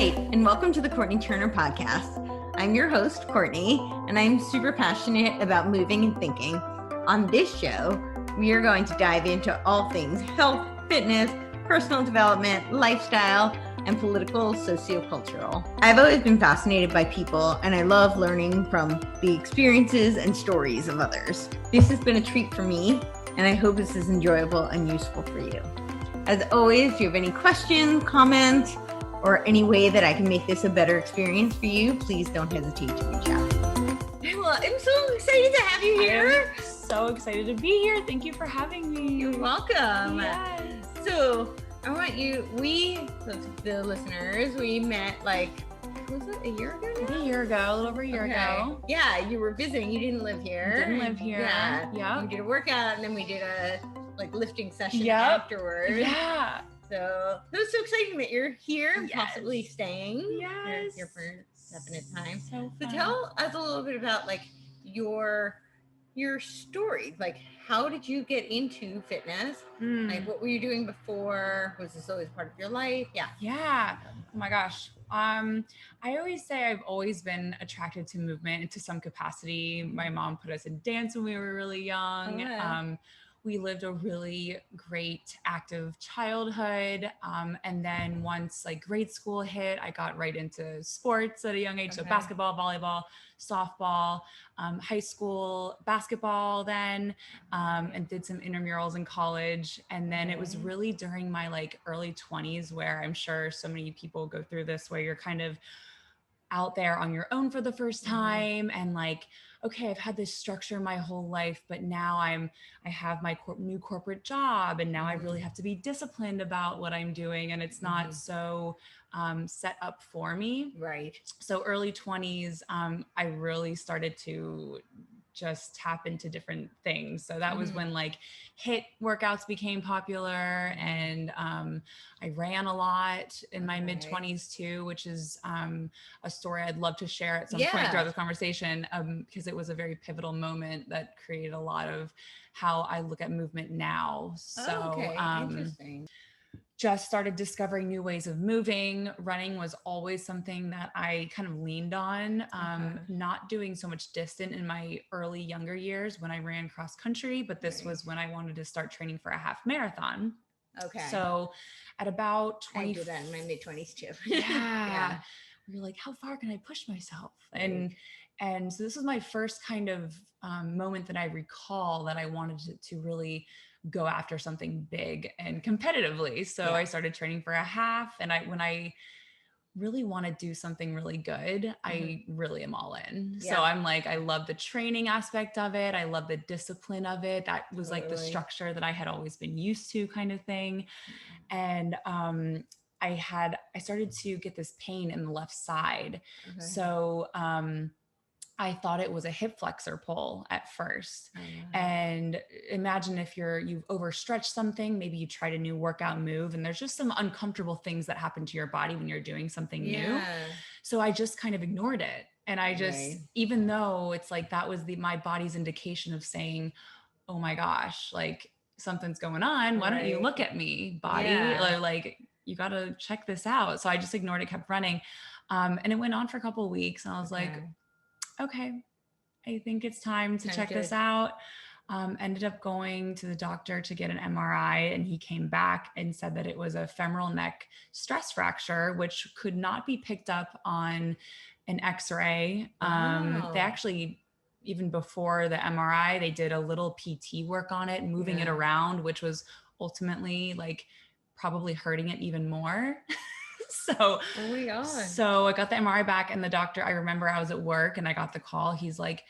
right, and welcome to the Courtenay Turner podcast. I'm your host, Courtenay, and I'm super passionate about moving and thinking. On this show, we are going to dive into all things health, fitness, personal development, lifestyle, and political, sociocultural. I've always been fascinated by people, and I love learning from the experiences and stories of others. This has been a treat for me, and I hope this is enjoyable and useful for you. As always, if you have any questions, comments, or any way that I can make this a better experience for you, please don't hesitate to reach out. Well, I'm so excited to have you here. I'm so excited to be here. Thank you for having me. You're welcome. Yes. So I want you, the listeners, we met like, was it a year ago now? A year ago, a little over a year ago. Yeah, you were visiting. You didn't live here. Didn't live here. Yeah. We did a workout and then we did a lifting session afterwards. Yeah. So it was so exciting that you're here and possibly staying. Yes. You're here for a definite time. So tell us a little bit about like your story. Like, how did you get into fitness? Like, what were you doing before? Was this always part of your life? Yeah. Oh my gosh. I always say I've always been attracted to movement to some capacity. My mom put us in dance when we were really young. We lived a really great active childhood. And then once like grade school hit, I got right into sports at a young age. So basketball, volleyball, softball, high school basketball then, and did some intramurals in college. And then it was really during my like early 20s where I'm sure so many people go through this, where you're kind of out there on your own for the first time and like, okay, I've had this structure my whole life, but now I have my new corporate job and now I really have to be disciplined about what I'm doing, and it's not so set up for me. Right. So early 20s, I really started to just tap into different things. So that was when like HIIT workouts became popular, and I ran a lot in my mid 20s too, which is a story I'd love to share at some point throughout this conversation, because it was a very pivotal moment that created a lot of how I look at movement now. So interesting. Just started discovering new ways of moving. Running was always something that I kind of leaned on, not doing so much distant in my early younger years when I ran cross country, but this was when I wanted to start training for a half marathon. Okay. So at about 20, I did that in my mid 20s too. We were like, how far can I push myself? And so this was my first kind of moment that I recall that I wanted to really go after something big and competitively. So I started training for a half, and when I really want to do something really good, I really am all in. So I'm like, I love the training aspect of it. I love the discipline of it. That was like the structure that I had always been used to, kind of thing. And I started to get this pain in the left side. So I thought it was a hip flexor pull at first. And imagine if you've overstretched something, maybe you tried a new workout move, and there's just some uncomfortable things that happen to your body when you're doing something new. So I just kind of ignored it. And I just, even though it's like, that was my body's indication of saying, oh my gosh, like something's going on. Why don't you look at me, body? Or like, you got to check this out. So I just ignored it, kept running. And it went on for a couple of weeks, and I was like, okay, I think it's time to check this out. Ended up going to the doctor to get an MRI, and he came back and said that it was a femoral neck stress fracture, which could not be picked up on an X-ray. They actually, even before the MRI, they did a little PT work on it, moving it around, which was ultimately like probably hurting it even more. So I got the MRI back, and the doctor, I remember I was at work and I got the call. He's like,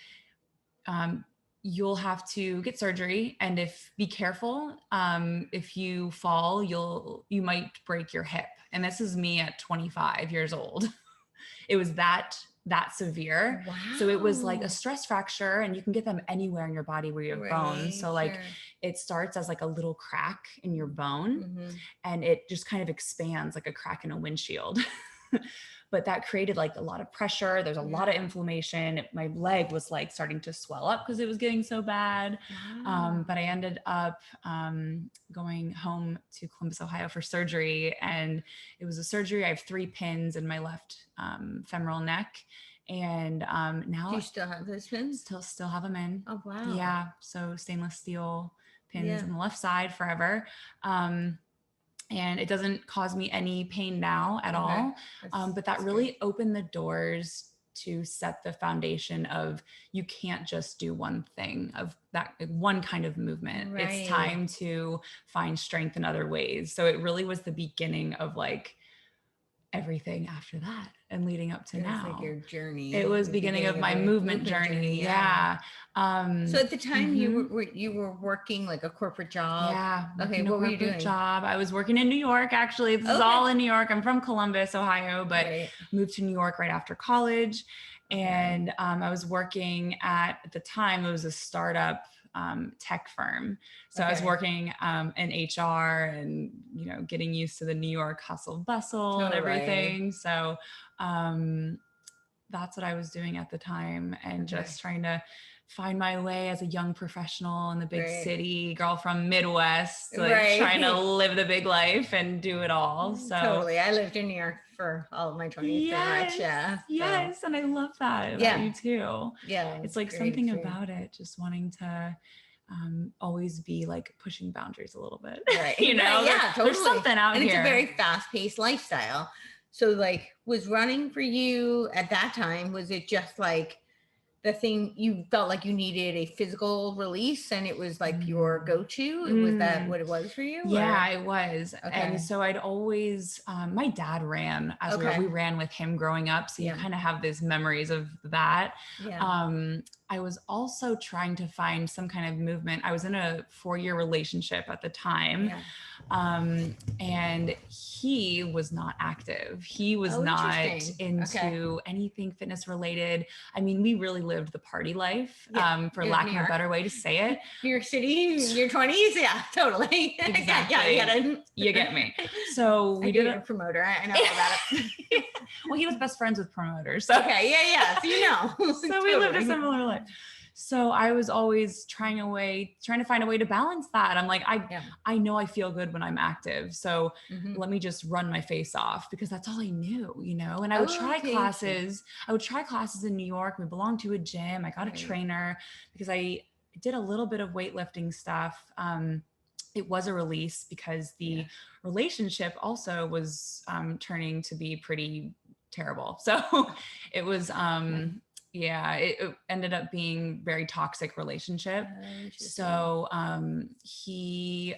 you'll have to get surgery, and be careful. If you fall, you might break your hip. And this is me at 25 years old. It was that severe. So it was like a stress fracture, and you can get them anywhere in your body where you have bones. So like it starts as like a little crack in your bone, and it just kind of expands like a crack in a windshield. But that created like a lot of pressure. There's a lot of inflammation. My leg was like starting to swell up because it was getting so bad. Wow. But I ended up going home to Columbus, Ohio for surgery. And it was a surgery. I have 3 pins in my left femoral neck. And now Do you still have those pins? Still have them in. Oh, wow. Yeah. So stainless steel pins Yeah. on the left side forever. And it doesn't cause me any pain now at all. But that really great. opened the doors to set the foundation of you can't just do one thing of that one kind of movement. Right. It's time to find strength in other ways. So it really was the beginning of like everything after that and leading up to It now. was like your journey. It was beginning of my movement journey. Yeah. So at the time you were working like a corporate job. Yeah. Okay. What were you doing? Job. I was working in New York. Actually, this is all in New York. I'm from Columbus, Ohio, but moved to New York right after college. And I was working at the time, it was a startup tech firm. So I was working in HR and, you know, getting used to the New York hustle bustle and everything. So that's what I was doing at the time, and just trying to find my way as a young professional in the big city, girl from Midwest, like trying to live the big life and do it all. So totally. I lived in New York for all of my 20s. Yes. Pretty much. Yeah. Yes. And I love that about you too. Yeah. It's like something about it, just wanting to always be like pushing boundaries a little bit. Right. You know, yeah, totally. There's something out and here. And it's a very fast-paced lifestyle. So like, was running for you at that time, was it just like the thing you felt like you needed a physical release and it was like your go-to? Was that what it was for you? Yeah, it was. And so I'd always, my dad ran as we ran with him growing up. So you kind of have these memories of that. I was also trying to find some kind of movement. I was in a 4-year relationship at the time. And he was not active. He was not into anything fitness related. I mean, we really lived the party life, for lack of a better way to say it. New York City, your 20s? Yeah, totally. Exactly. You get me. So we did a promoter. I know all about it. Well, he was best friends with promoters. So. So you know. So we lived a similar life. So I was always trying to find a way to balance that. I'm like, I know I feel good when I'm active. So let me just run my face off, because that's all I knew, you know? And I would try classes. I would try classes in New York. We belonged to a gym. I got a trainer because I did a little bit of weightlifting stuff. It was a release because the relationship also was turning to be pretty terrible. So it was, it ended up being very toxic relationship. So he,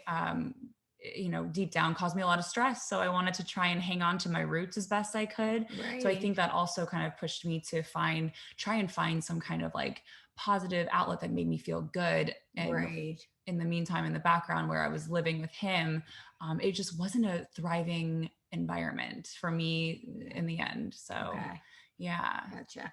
you know, deep down caused me a lot of stress. So I wanted to try and hang on to my roots as best I could. So I think that also kind of pushed me to try and find some kind of like positive outlet that made me feel good. And in the meantime, in the background where I was living with him, it just wasn't a thriving environment for me in the end. So yeah. Gotcha.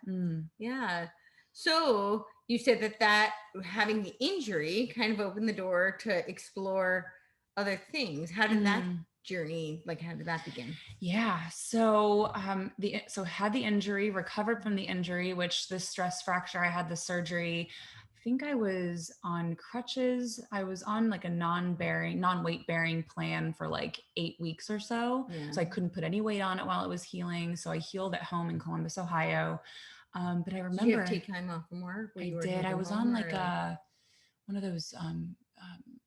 Yeah. So you said that having the injury kind of opened the door to explore other things. How did that journey, like, how did that begin? Yeah. So, had the injury, recovered from the injury, which the stress fracture, I had the surgery. I think I was on crutches. I was on like a non-weight bearing plan for like 8 weeks or so. So I couldn't put any weight on it while it was healing. So I healed at home in Columbus, Ohio. But I remember. Did you have to take time off from work? I did. I was on like one of those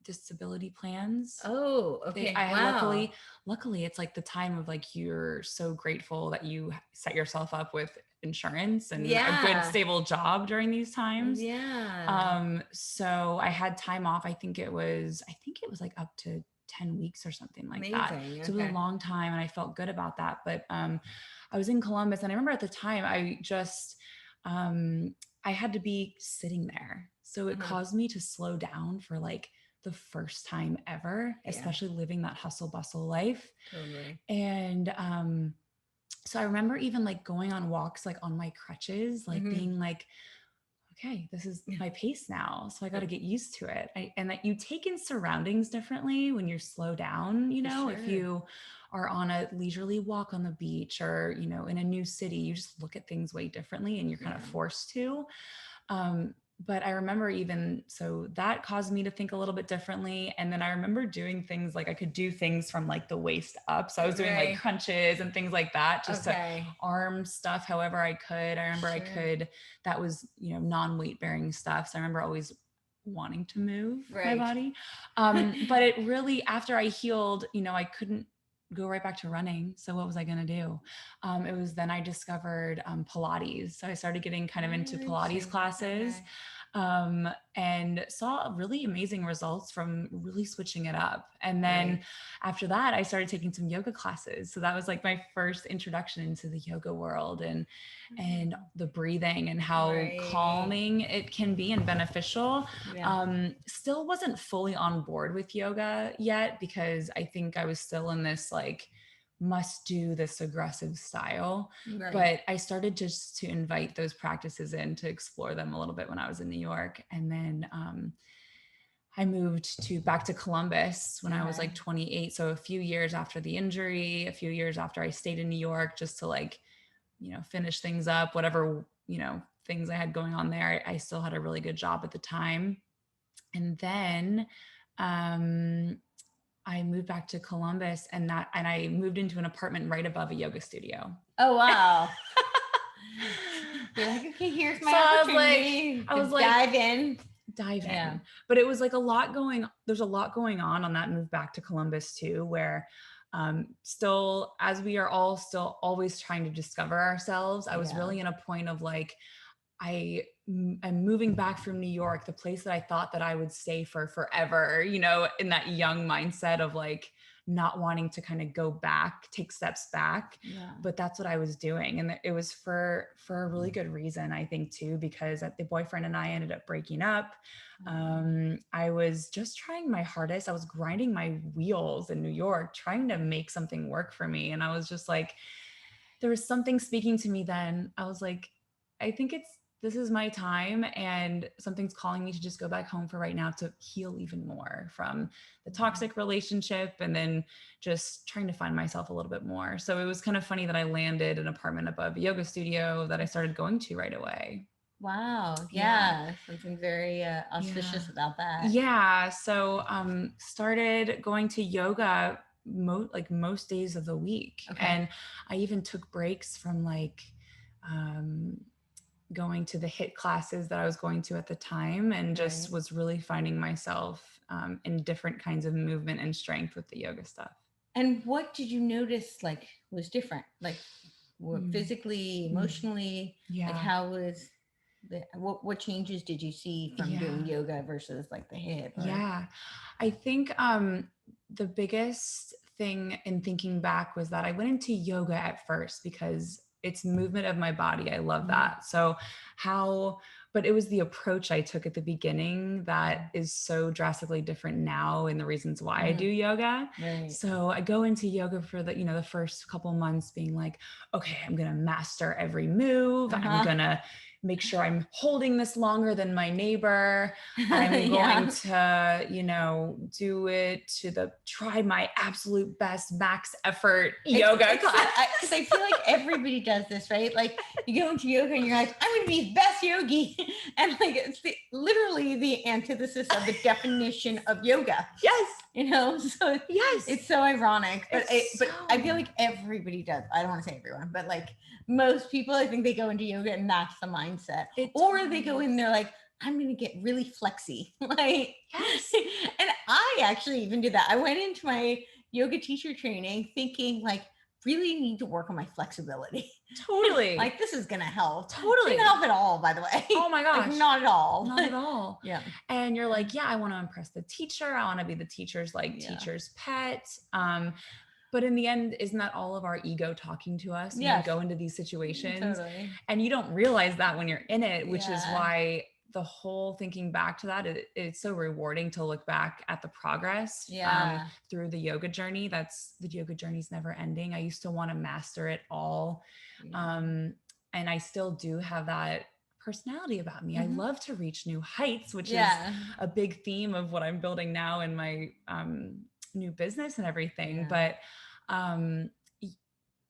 disability plans. Oh, okay. I had luckily it's like the time of like, you're so grateful that you set yourself up with insurance and a good stable job during these times. So I had time off. I think it was like up to 10 weeks or something like that. So it was a long time and I felt good about that. But I was in Columbus and I remember at the time I just I had to be sitting there. So it caused me to slow down for like the first time ever, especially living that hustle bustle life. And so I remember even like going on walks, like on my crutches, like being like, okay, this is my pace now. So I got to get used to it. And that you take in surroundings differently when you're slow down, you know, if you are on a leisurely walk on the beach or, you know, in a new city, you just look at things way differently and you're kind of forced to. But I remember even, so that caused me to think a little bit differently. And then I remember doing things like I could do things from like the waist up. So I was doing like crunches and things like that, just to arm stuff however I could. I remember I could, that was, you know, non-weight bearing stuff. So I remember always wanting to move my body. But it really, after I healed, you know, I couldn't go right back to running. So what was I going to do? It was then I discovered Pilates. So I started getting kind of into Pilates classes. And saw really amazing results from really switching it up. And then after that, I started taking some yoga classes. So that was like my first introduction into the yoga world and the breathing and how calming it can be and beneficial. Still wasn't fully on board with yoga yet because I think I was still in this like must do this aggressive style. But I started just to invite those practices in to explore them a little bit when I was in New York. And then I moved back to Columbus when I was like 28. So a few years after the injury, a few years after I stayed in New York, just to like, you know, finish things up, whatever, you know, things I had going on there. I still had a really good job at the time. And then I moved back to Columbus and I moved into an apartment right above a yoga studio. Oh, wow. You're like, okay, here's my opportunity. I was like, dive in. But it was like there's a lot going on that move back to Columbus too, where still, as we are all still always trying to discover ourselves, I was really in a point of like, I'm moving back from New York, the place that I thought that I would stay for forever, you know, in that young mindset of like not wanting to kind of go back, take steps back. But that's what I was doing. And it was for a really good reason, I think too, because the boyfriend and I ended up breaking up. I was just trying my hardest. I was grinding my wheels in New York, trying to make something work for me. And I was just like, there was something speaking to me then. I was like, I think this is my time and something's calling me to just go back home for right now to heal even more from the toxic relationship and then just trying to find myself a little bit more. So it was kind of funny that I landed an apartment above a yoga studio that I started going to right away. Wow. Yeah. Something very auspicious about that. Yeah. So started going to yoga most days of the week. And I even took breaks from like going to the HIIT classes that I was going to at the time and just was really finding myself in different kinds of movement and strength with the yoga stuff. And what did you notice like was different? Like physically, emotionally? Like how was what changes did you see from doing yoga versus like the HIIT? I think the biggest thing in thinking back was that I went into yoga at first because it's movement of my body. I love that. So but it was the approach I took at the beginning that is so drastically different now and the reasons why I do yoga. So I go into yoga for the first couple months being like, okay, I'm going to master every move. I'm going to make sure I'm holding this longer than my neighbor. I'm going to, do it try my absolute best max effort yoga class. Because I feel like everybody does this, right? Like you go into yoga and you're like, I'm going to be the best yogi. And like, it's literally the antithesis of the definition of yoga. So it's so ironic, but I feel like everybody does. I don't want to say everyone, but like most people, I think they go into yoga and that's the mindset. Or they go in there like, I'm going to get really flexy. Like, and I actually even did that. I went into my yoga teacher training thinking like, really need to work on my flexibility. Totally. Like this is going to help. Totally. Didn't help at all, by the way. Oh my gosh. Like, not at all. Not at all. And you're like, I want to impress the teacher. I want to be the teacher's teacher's pet. But in the end, isn't that all of our ego talking to us when we go into these situations? Totally. And you don't realize that when you're in it, which is why the whole thinking back to that, it's so rewarding to look back at the progress through the yoga journey. The yoga journey's never ending. I used to want to master it all. And I still do have that personality about me. I love to reach new heights, which is a big theme of what I'm building now in my new business and everything. But um,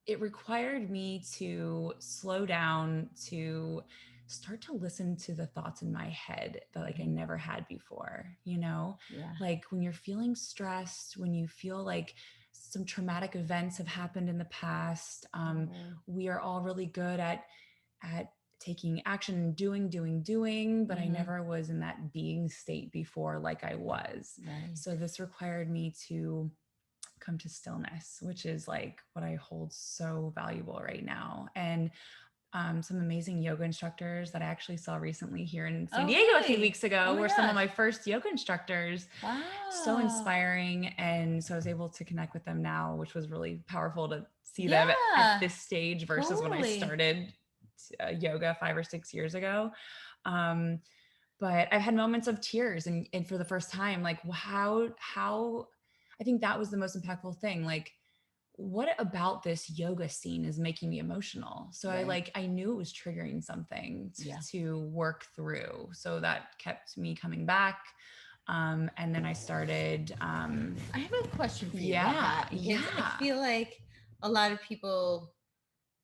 it required me to slow down, to start to listen to the thoughts in my head that like I never had before, you know? Yeah. Like when you're feeling stressed, when you feel like some traumatic events have happened in the past, we are all really good at taking action and doing, but I never was in that being state before like I was. Right. So this required me to come to stillness, which is like what I hold so valuable right now. And some amazing yoga instructors that I actually saw recently here in San Diego a few weeks ago were some of my first yoga instructors. Wow. So inspiring. And so I was able to connect with them now, which was really powerful to see them at this stage versus when I started yoga 5 or 6 years ago. But I've had moments of tears and for the first time, like how I think that was the most impactful thing. Like, what about this yoga scene is making me emotional? So I knew it was triggering something to work through. So that kept me coming back. And then I started. I have a question for you about that. Because I feel like a lot of people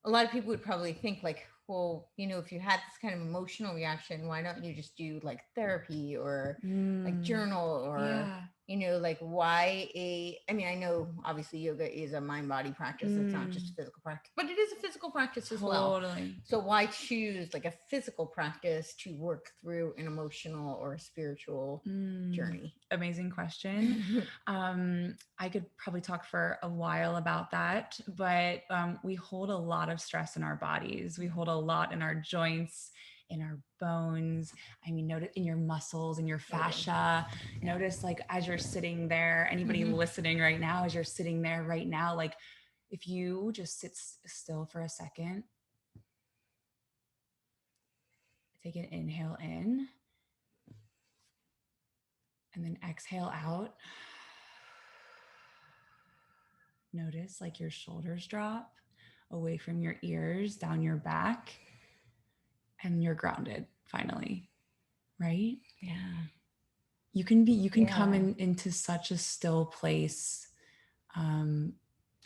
would probably think like, well, you know, if you had this kind of emotional reaction, why don't you just do like therapy or like journal or, you know, like I mean, I know obviously yoga is a mind body practice. It's not just a physical practice, but it is a physical practice as well. So why choose like a physical practice to work through an emotional or a spiritual journey? Amazing question. I could probably talk for a while about that, but we hold a lot of stress in our bodies. We hold a lot in our joints, in our bones. I mean, notice in your muscles, in your fascia. Notice like as you're sitting there, anybody listening right now, as you're sitting there right now, like if you just sit still for a second, take an inhale in, and then exhale out. Notice like your shoulders drop away from your ears, down your back, and you're grounded finally, right? Yeah. You can come into such a still place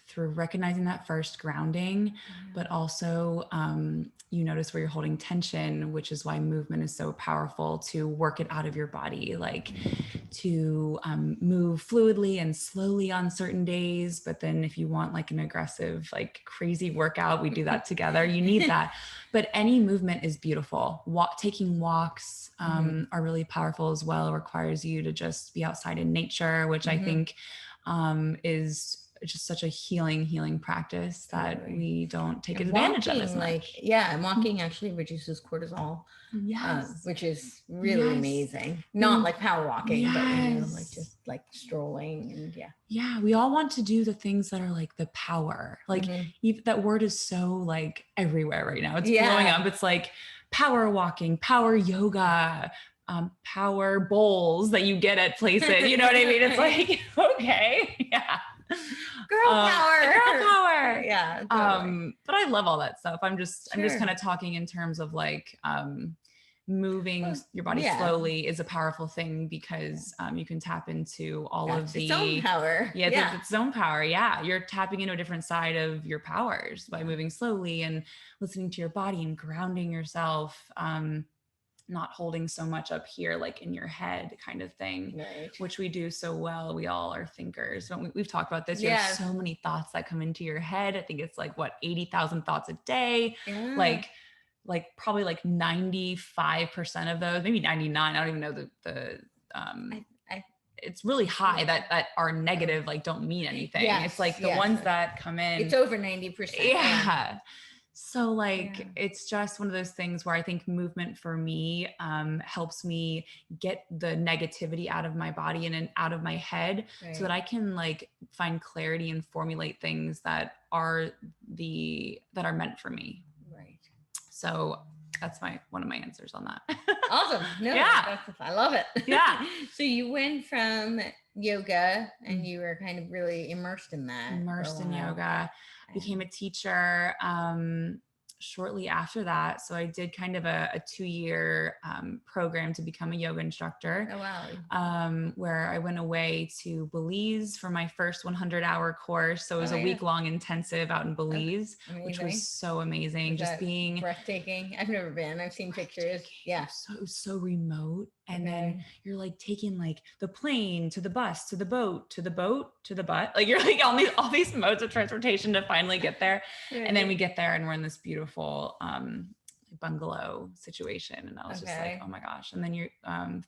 through recognizing that first grounding, but also you notice where you're holding tension, which is why movement is so powerful to work it out of your body, like to move fluidly and slowly on certain days. But then if you want like an aggressive, like crazy workout, we do that together. You need that. But any movement is beautiful. Taking walks are really powerful as well. It requires you to just be outside in nature, which I think is just such a healing practice that we don't take advantage of as much. And walking actually reduces cortisol, which is really amazing. Not like power walking, but you know, like just like strolling and we all want to do the things that are like the power, like that word is so like everywhere right now. It's blowing up. It's like power walking, power yoga, power bowls that you get at places. You know what I mean? It's like, okay, girl power. Yeah. Totally. But I love all that stuff. I'm just kind of talking in terms of like, moving your body slowly is a powerful thing because you can tap into all of the its own power. Its own power. You're tapping into a different side of your powers by moving slowly and listening to your body and grounding yourself, not holding so much up here like in your head kind of thing, which we do so well. We all are thinkers. We've talked about this. You have so many thoughts that come into your head. I think it's like 80,000 thoughts a day. Like probably like 95% of those, maybe 99. I don't even know it's really high that are negative, like don't mean anything. It's like the ones that come in. It's over 90%. So like, it's just one of those things where I think movement for me helps me get the negativity out of my body and out of my head so that I can like find clarity and formulate things that are meant for me. So that's one of my answers on that. Awesome. I love it. So you went from yoga and you were kind of really immersed in that. Immersed in yoga, became a teacher shortly after that, so I did kind of a 2-year program to become a yoga instructor. Oh, wow. Where I went away to Belize for my first 100-hour course. So it was a week-long intensive out in Belize, which was so amazing. Just being breathtaking. I've never been. I've seen pictures. Yeah. So remote. And then you're like taking like the plane to the bus, to the boat, to the boat, to the butt. Like you're like on all these modes of transportation to finally get there. And then we get there and we're in this beautiful bungalow situation. And I was just like, oh my gosh. And then you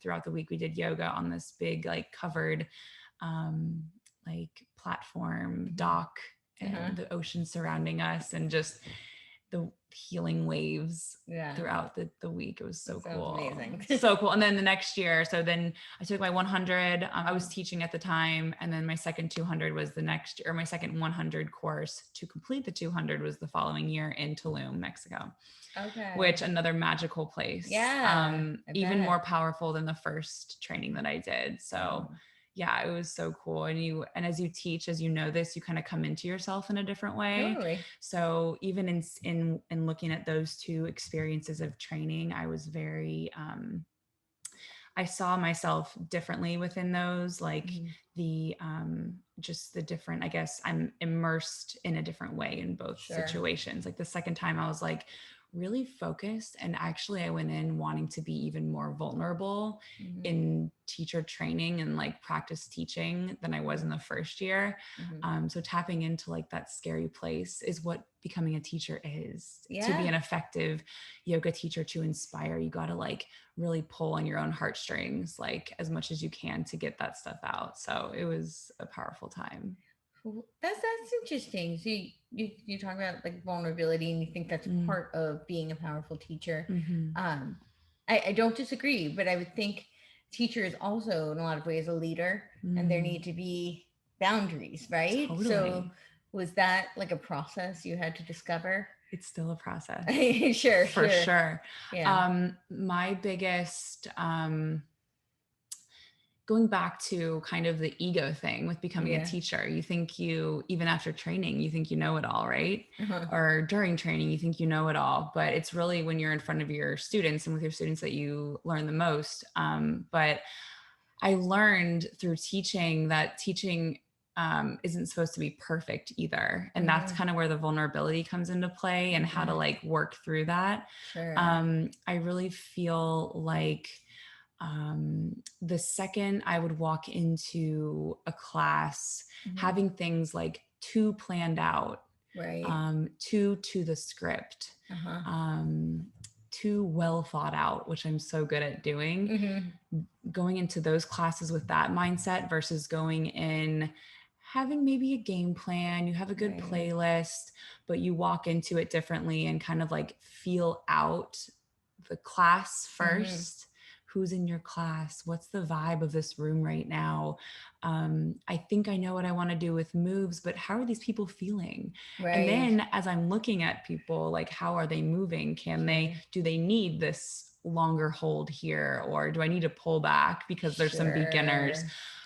throughout the week we did yoga on this big like covered like platform dock and the ocean surrounding us and just the healing waves throughout the week. It was so cool. Amazing. So cool. And then the next year, so then I took my 100, I was teaching at the time. And then my second 200 was the next year, or my second 100 course to complete the 200 was the following year in Tulum, Mexico. Okay. Which another magical place. Yeah. Even more powerful than the first training that I did. So yeah, it was so cool. And as you teach, as you know this, you kind of come into yourself in a different way. Totally. So even in looking at those two experiences of training, I was very, I saw myself differently within those, like the, just the different, I guess I'm immersed in a different way in both situations. Like the second time I was like, really focused. And actually I went in wanting to be even more vulnerable in teacher training and like practice teaching than I was in the first year. So tapping into like that scary place is what becoming a teacher is. To be an effective yoga teacher, to inspire, you got to like really pull on your own heartstrings, like as much as you can to get that stuff out. So it was a powerful time. That's interesting. So you talk about like vulnerability, and you think that's part of being a powerful teacher. I don't disagree, but I would think teacher is also in a lot of ways a leader, and there need to be boundaries, right? Totally. So was that like a process you had to discover? It's still a process. For sure. Yeah. My biggest going back to kind of the ego thing with becoming a teacher, you think even after training, you think you know it all, right? Or during training, you think you know it all, but it's really when you're in front of your students and with your students that you learn the most. But I learned through teaching that teaching isn't supposed to be perfect either. And that's kind of where the vulnerability comes into play and how to like work through that. I really feel like the second I would walk into a class, having things like too planned out, too to the script, too well thought out, which I'm so good at doing, going into those classes with that mindset versus going in having maybe a game plan, you have a good playlist, but you walk into it differently and kind of like feel out the class first. Who's in your class? What's the vibe of this room right now? I think I know what I want to do with moves, but how are these people feeling? And then as I'm looking at people, like, how are they moving? Do they need this longer hold here? Or do I need to pull back because there's some beginners?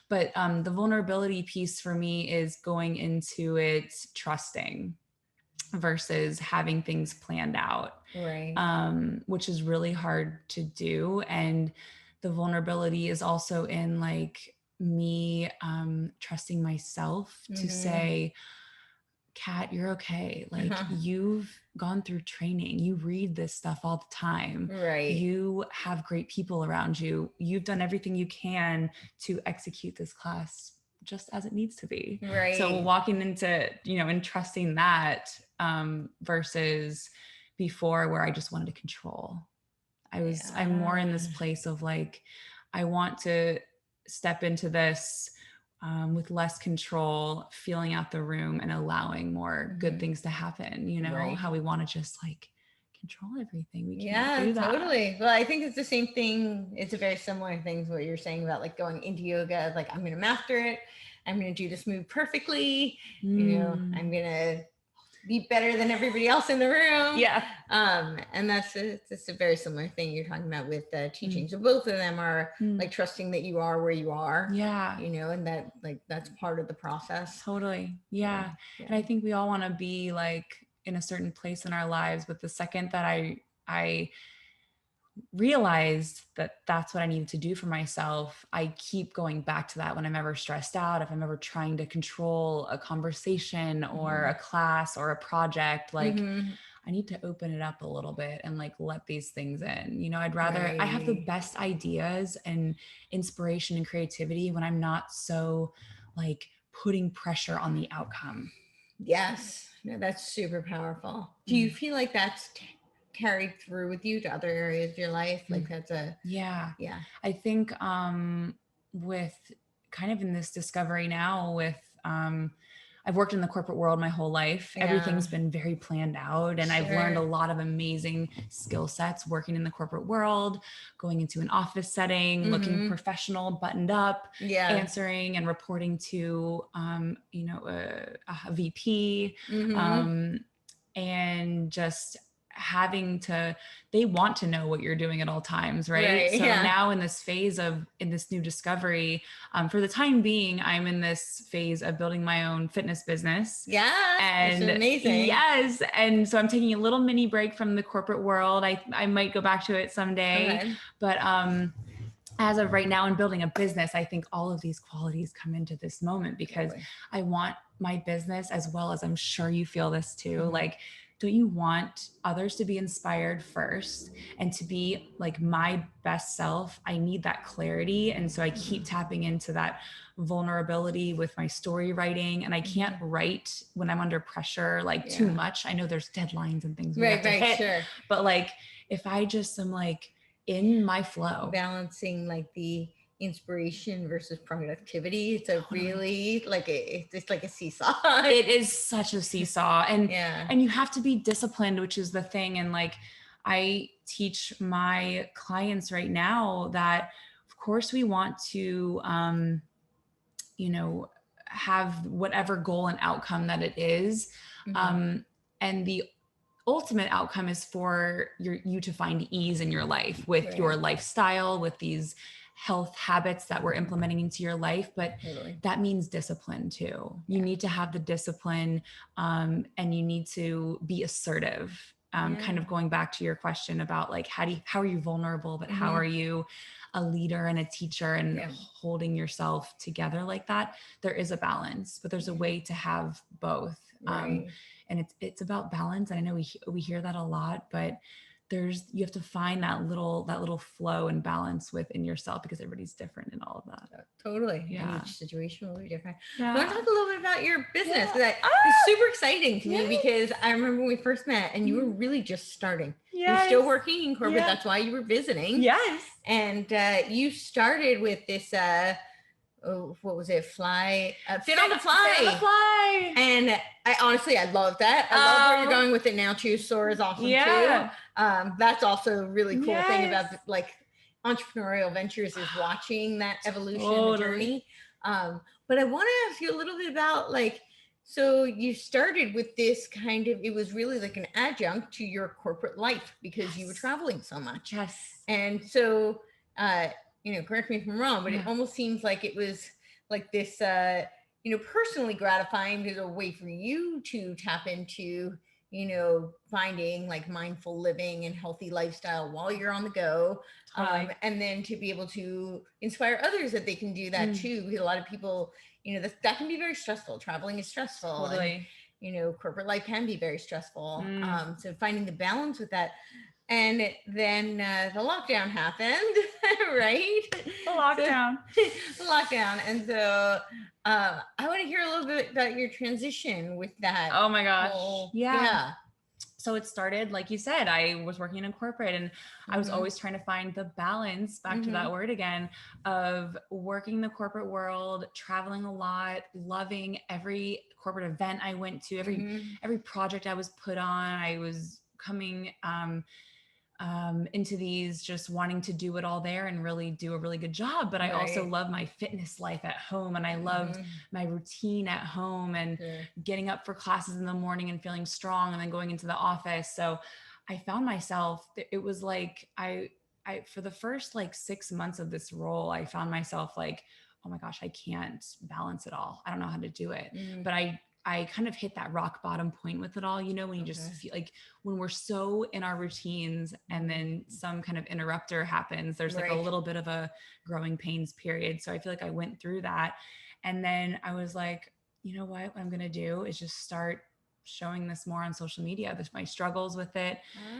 But the vulnerability piece for me is going into it trusting versus having things planned out, which is really hard to do. And the vulnerability is also in like me trusting myself to say, Kat, you're okay. Like you've gone through training. You read this stuff all the time. You have great people around you. You've done everything you can to execute this class just as it needs to be. So walking into, and trusting that versus before where I just wanted to control. I'm more in this place of like, I want to step into this with less control, feeling out the room and allowing more good things to happen, how we want to just like control everything. We can't do that. Totally. Well, I think it's the same thing. It's a very similar thing to what you're saying about like going into yoga, like I'm going to master it. I'm going to do this move perfectly. I'm going to be better than everybody else in the room. And it's a very similar thing you're talking about with teaching. So both of them are like trusting that you are where you are. And that like that's part of the process. Totally. And I think we all want to be like in a certain place in our lives. But the second that I realized that that's what I needed to do for myself, I keep going back to that when I'm ever stressed out, if I'm ever trying to control a conversation or a class or a project, like I need to open it up a little bit and like let these things in. You know, I'd rather, I have the best ideas and inspiration and creativity when I'm not so like putting pressure on the outcome. Yes. No, that's super powerful. Do you feel like that's carried through with you to other areas of your life? Like that's yeah. yeah. I think with kind of in this discovery now with I've worked in the corporate world my whole life. Yeah. Everything's been very planned out, and I've learned a Sure. lot of amazing skill sets working in the corporate world, going into an office setting, looking professional, buttoned up, Yeah. answering and reporting to you know, a VP, and just having to, they want to know what you're doing at all times, right? So Yeah. now in this phase of, in this new discovery, for the time being, I'm in this phase of building my own fitness business. Yeah, And it's amazing. Yes. And so I'm taking a little mini break from the corporate world. I might go back to it someday, Okay. but as of right now in building a business, I think all of these qualities come into this moment because I want my business, as well as I'm sure you feel this too, like, don't you want others to be inspired first and to be like my best self? I need that clarity. And so I keep tapping into that vulnerability with my story writing. And I can't write when I'm under pressure, like too much. I know there's deadlines and things we have to hit, sure. but like, if I just am like in my flow, Balancing like the inspiration versus productivity, it's a really like it's like a seesaw. It is such a seesaw, and Yeah. and you have to be disciplined, which is the thing. And like I teach my clients right now that of course we want to you know, have whatever goal and outcome that it is, and the ultimate outcome is for you to find ease in your life with your lifestyle, with these health habits that we're implementing into your life. But that means discipline too. You need to have the discipline, and you need to be assertive. Kind of going back to your question about like, how are you vulnerable, but how are you a leader and a teacher and holding yourself together like that? There is a balance, but there's a way to have both. And it's about balance. And I know we hear that a lot, but you have to find that little flow and balance within yourself, because everybody's different in all of that. Totally. Yeah. And each situation will be different. Yeah. I want to talk a little bit about your business. It's super exciting to me because I remember when we first met and you were really just starting. You were still working in corporate. That's why you were visiting. Yes. And you started with this what was it? Fit on the Fly. Fit on the Fly. And I love that. I love where you're going with it now too. SOAR is awesome too. That's also a really cool thing about like entrepreneurial ventures is watching that evolution and journey. But I want to ask you a little bit about like, so you started with this kind of, it was really like an adjunct to your corporate life because you were traveling so much. Yes. And so, you know, correct me if I'm wrong, but it almost seems like it was like this, you know, personally gratifying as a way for you to tap into, you know, finding like mindful living and healthy lifestyle while you're on the go. And then to be able to inspire others that they can do that too. Because a lot of people, you know, that can be very stressful. Traveling is stressful. And, you know, corporate life can be very stressful. So finding the balance with that. And then the lockdown happened, right? The lockdown. The lockdown. And so I want to hear a little bit about your transition with that. Oh my gosh. Yeah. So it started, like you said, I was working in corporate and I was always trying to find the balance, back to that word again, of working the corporate world, traveling a lot, loving every corporate event I went to, every project I was put on. I was coming into these just wanting to do it all there and really do a really good job. But I also love my fitness life at home, and I loved my routine at home and getting up for classes in the morning and feeling strong and then going into the office. So I found myself, it was like I for the first like 6 months of this role, I found myself like, oh my gosh, I can't balance it all. I don't know how to do it. But I I kind of hit that rock bottom point with it all, you know, when you just feel like when we're so in our routines and then some kind of interrupter happens, there's like a little bit of a growing pains period. So I feel like I went through that. And then I was like, you know what I'm going to do is just start showing this more on social media, my struggles with it,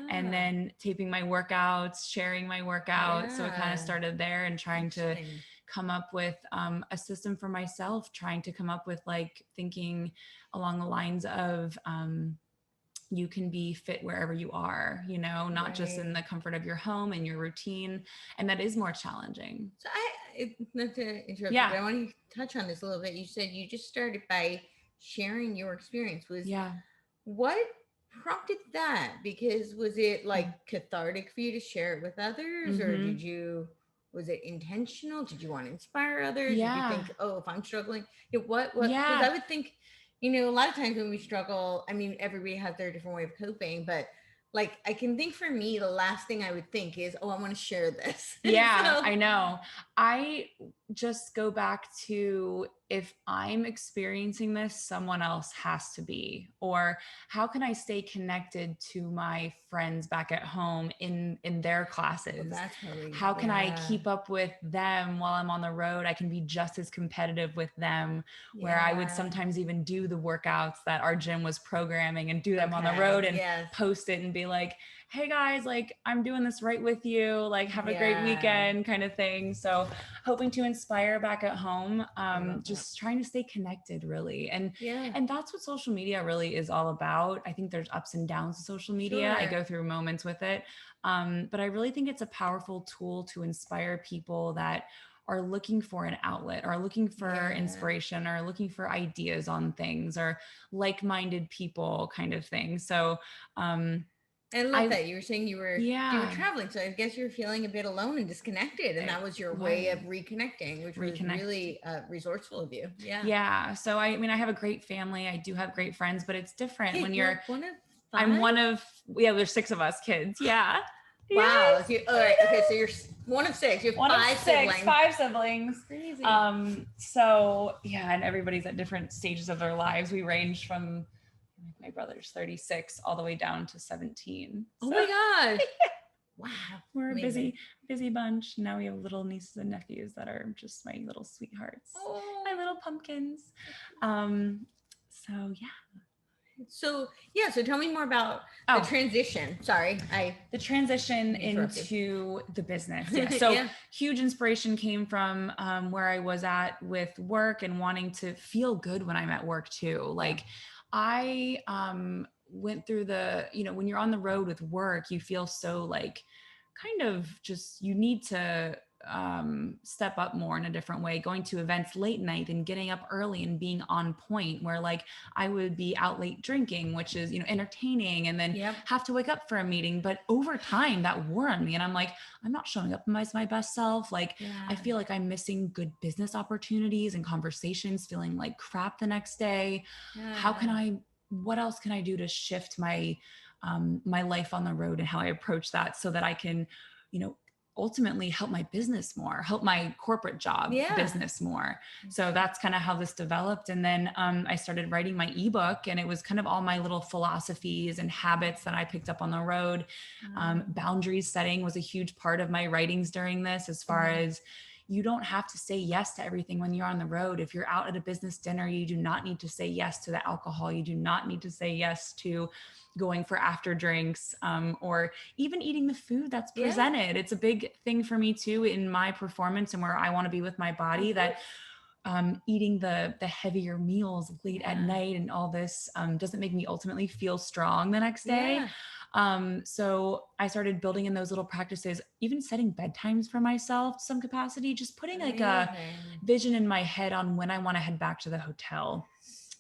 and then taping my workouts, sharing my workouts. So it kind of started there, and trying to come up with a system for myself, trying to come up with like thinking along the lines of you can be fit wherever you are, you know, not just in the comfort of your home and your routine. And that is more challenging. So not to interrupt you, but I want to touch on this a little bit. You said you just started by sharing your experience. What prompted that? Because was it like cathartic for you to share it with others, or was it intentional? Did you want to inspire others? Did you think, oh, if I'm struggling, what? Because I would think, you know, a lot of times when we struggle, I mean, everybody has their different way of coping, but like, I can think for me, the last thing I would think is, oh, I want to share this. Yeah, I know. I just go back to, if I'm experiencing this, someone else has to be, or how can I stay connected to my friends back at home in their classes? How can I keep up with them while I'm on the road? I can be just as competitive with them, where I would sometimes even do the workouts that our gym was programming and do them on the road and post it and be like, hey guys, like I'm doing this right with you, like have a great weekend kind of thing. So hoping to inspire back at home, just trying to stay connected really. And that's what social media really is all about. I think there's ups and downs to social media. I go through moments with it. But I really think it's a powerful tool to inspire people that are looking for an outlet, or looking for inspiration, or looking for ideas on things, or like-minded people kind of thing. So, I love that you were saying you were traveling, so I guess you were feeling a bit alone and disconnected, and that was your way of reconnecting, which was really resourceful of you. Yeah. So I mean, I have a great family. I do have great friends, but it's different when you're one of 5? I'm one of there's 6 of us kids. Yeah. Wow. Yes. All right. Okay. So you're one of 6. You have 5 siblings. 5 siblings. Crazy. So yeah, and everybody's at different stages of their lives. We range from, my brother's 36 all the way down to 17. Oh my God. Wow. We're a busy bunch. Now we have little nieces and nephews that are just my little sweethearts. Oh. My little pumpkins. So yeah. So tell me more about the transition. Sorry, the transition into the business. Yeah. So huge inspiration came from where I was at with work and wanting to feel good when I'm at work too. Like I went through when you're on the road with work, you feel so like kind of just, you need to step up more in a different way, going to events late night and getting up early and being on point, where like I would be out late drinking, which is, entertaining, and then have to wake up for a meeting. But over time that wore on me, and I'm like, I'm not showing up as my best self. Like I feel like I'm missing good business opportunities and conversations, feeling like crap the next day. What else can I do to shift my my life on the road and how I approach that, so that I can, ultimately help my business more, help my corporate job business more. So that's kind of how this developed. And then I started writing my ebook, and it was kind of all my little philosophies and habits that I picked up on the road. Boundaries setting was a huge part of my writings during this, as far as, you don't have to say yes to everything when you're on the road. If you're out at a business dinner, you do not need to say yes to the alcohol. You do not need to say yes to going for after drinks, or even eating the food that's presented. It's a big thing for me too, in my performance and where I want to be with my body, that eating the heavier meals late at night and all this doesn't make me ultimately feel strong the next day. So I started building in those little practices, even setting bedtimes for myself to some capacity, just putting like a vision in my head on when I want to head back to the hotel.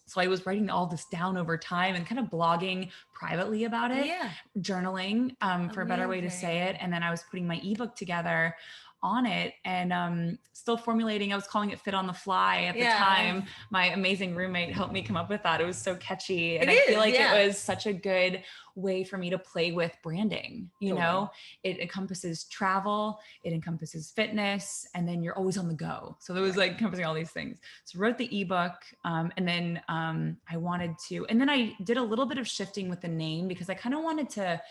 So I was writing all this down over time and kind of blogging privately about it, journaling, for a better way to say it. And then I was putting my ebook together on it, and still formulating. I was calling it Fit on the Fly at the time. My amazing roommate helped me come up with that. It was so catchy. And I feel like it was such a good way for me to play with branding. You know, it encompasses travel, it encompasses fitness, and then you're always on the go. So it was like encompassing all these things. So I wrote the ebook, and then I wanted to, and then I did a little bit of shifting with the name because I kind of wanted to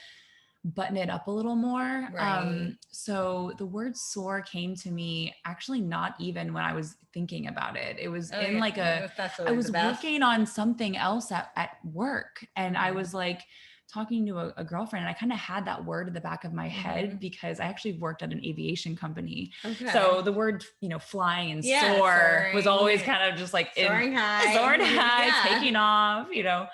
button it up a little more. So the word SOAR came to me actually not even when I was thinking about it. It was I was working on something else at work, and I was like talking to a girlfriend, and I kind of had that word in the back of my head because I actually worked at an aviation company. So the word, you know, flying and soar was always kind of just like soaring high, taking off, you know.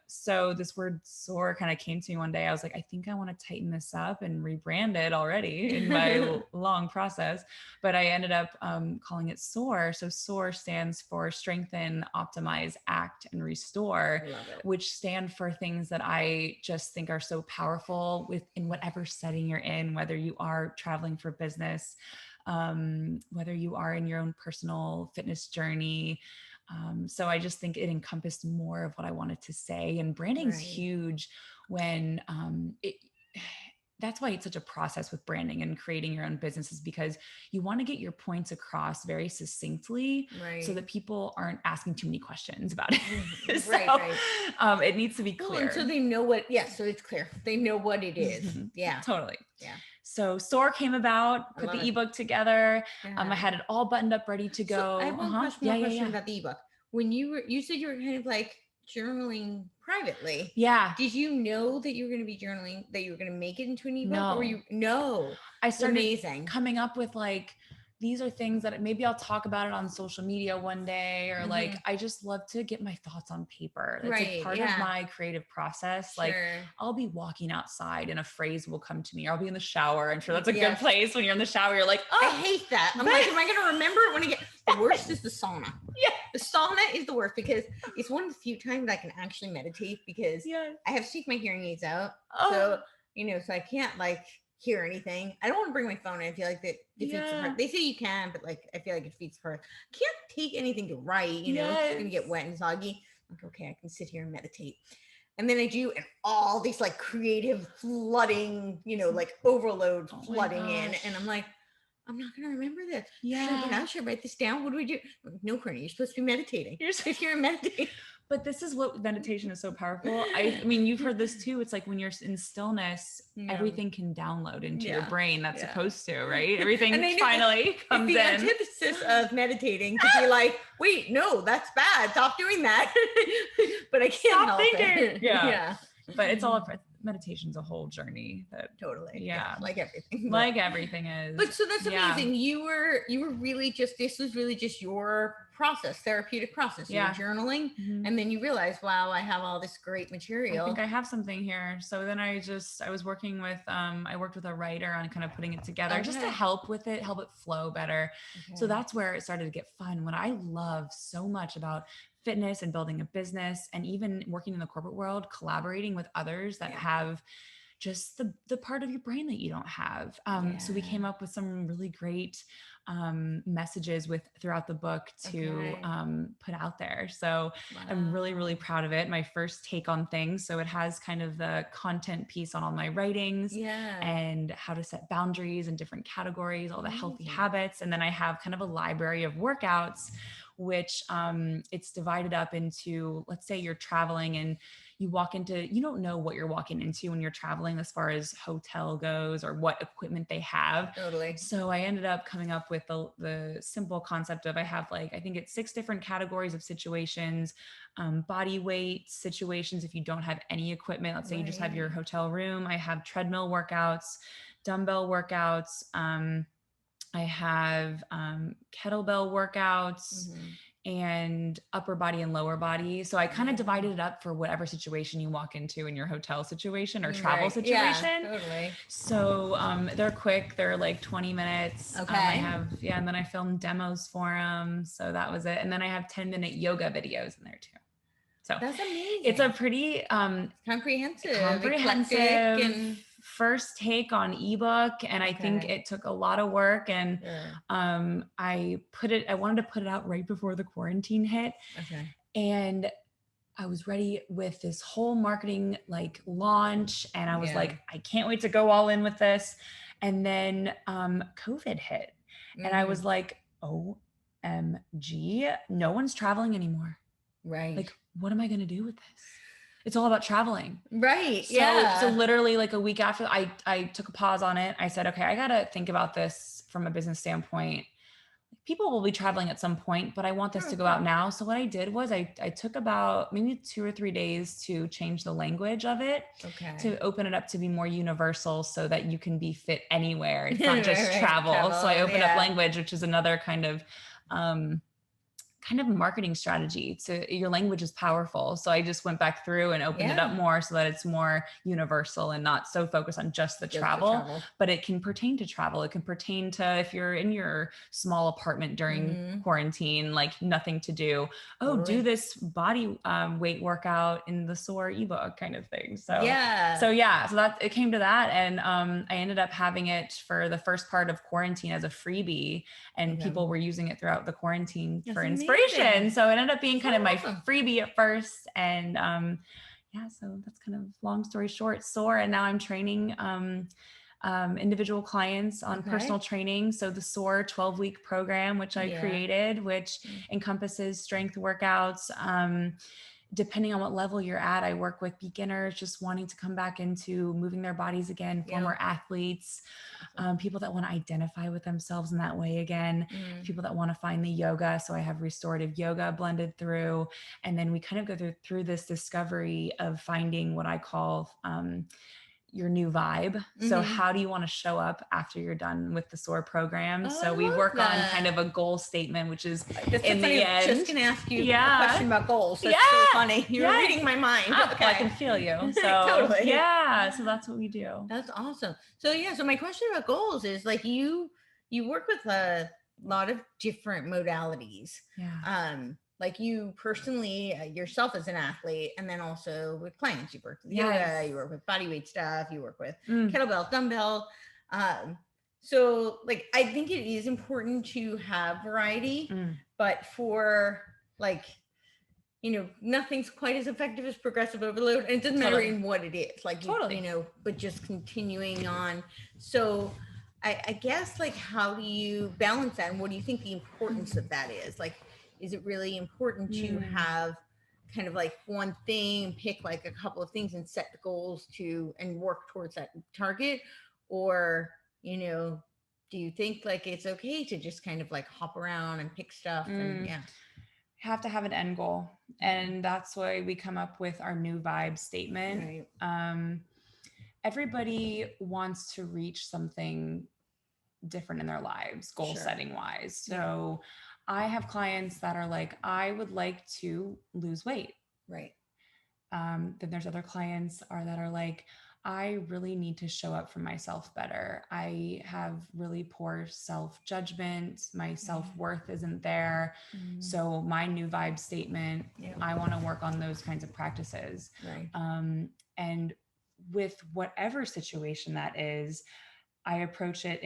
So this word SOAR kind of came to me one day. I was like, I think I want to tighten this up and rebrand it already in my long process. But I ended up calling it SOAR. So SOAR stands for strengthen, optimize, act, and restore, which stand for things that I just think are so powerful in whatever setting you're in, whether you are traveling for business, whether you are in your own personal fitness journey. So I just think it encompassed more of what I wanted to say, and branding's huge when that's why it's such a process with branding and creating your own business, is because you want to get your points across very succinctly so that people aren't asking too many questions about it. It needs to be clear. And so they know what, so it's clear. They know what it is. Totally. So SOAR came about, put the ebook together. I had it all buttoned up, ready to go. So I have one question about the ebook. When you said you were kind of like journaling privately. Did you know that you were going to be journaling, that you were going to make it into an ebook? No. I started coming up with like, these are things that maybe I'll talk about it on social media one day, or like, I just love to get my thoughts on paper. That's like part of my creative process. Like I'll be walking outside and a phrase will come to me, or I'll be in the shower. I'm sure that's a good place when you're in the shower. You're like, oh, I hate that. I'm like, am I going to remember it when I get, the worst is the sauna. The sauna is the worst because it's one of the few times I can actually meditate because I have to take my hearing aids out. So, you know, so I can't like hear anything. I don't want to bring my phone. I feel like that defeats the purpose. They say you can, but like I feel like it defeats the purpose. I can't take anything to write, you know, it's gonna get wet and soggy. I'm like, okay, I can sit here and meditate. And then I do, and all these like creative flooding, you know, like overload flooding in. And I'm like, I'm not going to remember this. Should I write this down? What do we do? No, Courtney, you're supposed to be meditating. You're supposed to be meditating. But this is what meditation is so powerful. I mean, you've heard this too. It's like when you're in stillness, everything can download into your brain that's supposed to, right? Everything finally comes in. The antithesis of meditating to be like, wait, no, that's bad. Stop doing that. But I can't help it. Yeah. But it's all meditation's a whole journey that like everything. Like everything is. But so that's amazing. You were really just, this was really just your process, therapeutic process. You were journaling and then you realized, wow, I have all this great material. I think I have something here. So then I was working with I worked with a writer on kind of putting it together just to help it flow better. So that's where it started to get fun. What I love so much about fitness and building a business, and even working in the corporate world, collaborating with others that have just the part of your brain that you don't have. So we came up with some really great messages throughout the book to put out there. So I'm really, really proud of it. My first take on things. So it has kind of the content piece on all my writings and how to set boundaries in different categories, all the healthy habits. And then I have kind of a library of workouts, which it's divided up into, let's say you're traveling and you don't know what you're walking into when you're traveling as far as hotel goes or what equipment they have. Totally. So I ended up coming up with the simple concept of, I have I think it's 6 different categories of situations, body weight situations. If you don't have any equipment, let's say you just have your hotel room. I have treadmill workouts, dumbbell workouts. I have kettlebell workouts and upper body and lower body. So I kind of divided it up for whatever situation you walk into in your hotel situation or travel situation. Yeah, totally. So they're quick. They're like 20 minutes. Okay. And then I filmed demos for them. So that was it. And then I have 10-minute yoga videos in there too. So that's amazing. It's a pretty comprehensive and first take on ebook, and I think it took a lot of work, and I wanted to put it out right before the quarantine hit. And I was ready with this whole marketing like launch, and I was like, I can't wait to go all in with this. And then COVID hit, and I was like, OMG, no one's traveling anymore. Right. Like, what am I going to do with this? It's all about traveling. Right. So literally like a week after I took a pause on it, I said, okay, I got to think about this from a business standpoint. People will be traveling at some point, but I want this to go out now. So what I did was I took about maybe 2 or 3 days to change the language of it, to open it up to be more universal so that you can be fit anywhere. It's not just travel. So I opened up language, which is another kind of marketing strategy. Your language is powerful. So I just went back through and opened it up more so that it's more universal and not so focused on just the travel, but it can pertain to travel. It can pertain to if you're in your small apartment during quarantine, like nothing to do. Do this body weight workout in the SOAR ebook kind of thing. So that it came to that. And I ended up having it for the first part of quarantine as a freebie, and people were using it throughout the quarantine for inspiration. So it ended up being kind of my freebie at first. And so that's kind of long story short, SOAR. And now I'm training individual clients on personal training. So the SOAR 12-week program, which I created, which encompasses strength workouts. Depending on what level you're at, I work with beginners just wanting to come back into moving their bodies again, former athletes, people that want to identify with themselves in that way again, people that want to find the yoga. So I have restorative yoga blended through, and then we kind of go through this discovery of finding what I call your new vibe. So how do you want to show up after you're done with the SOAR program? So we work on kind of a goal statement, which is in the end. I'm just going to ask you a question about goals. That's so funny. You're reading my mind. I can feel you. So totally. So that's what we do. That's awesome. So so my question about goals is like you work with a lot of different modalities. Like you personally yourself as an athlete, and then also with clients, you work with yoga, you work with body weight stuff, you work with kettlebell, dumbbell. So like, I think it is important to have variety, but for like, nothing's quite as effective as progressive overload. And it doesn't matter in what it is, like, but just continuing on. So I guess like, how do you balance that? And what do you think the importance of that is? Like, is it really important to have kind of like one thing, pick like a couple of things and set the goals and work towards that target? Or, do you think like it's okay to just kind of like hop around and pick stuff? And have to have an end goal. And that's why we come up with our new vibe statement. Everybody wants to reach something different in their lives, goal setting wise. So I have clients that are like, I would like to lose weight. Then there's other clients that are like, I really need to show up for myself better. I have really poor self-judgment. My self-worth isn't there. So my new vibe statement, I want to work on those kinds of practices. And with whatever situation that is, I approach it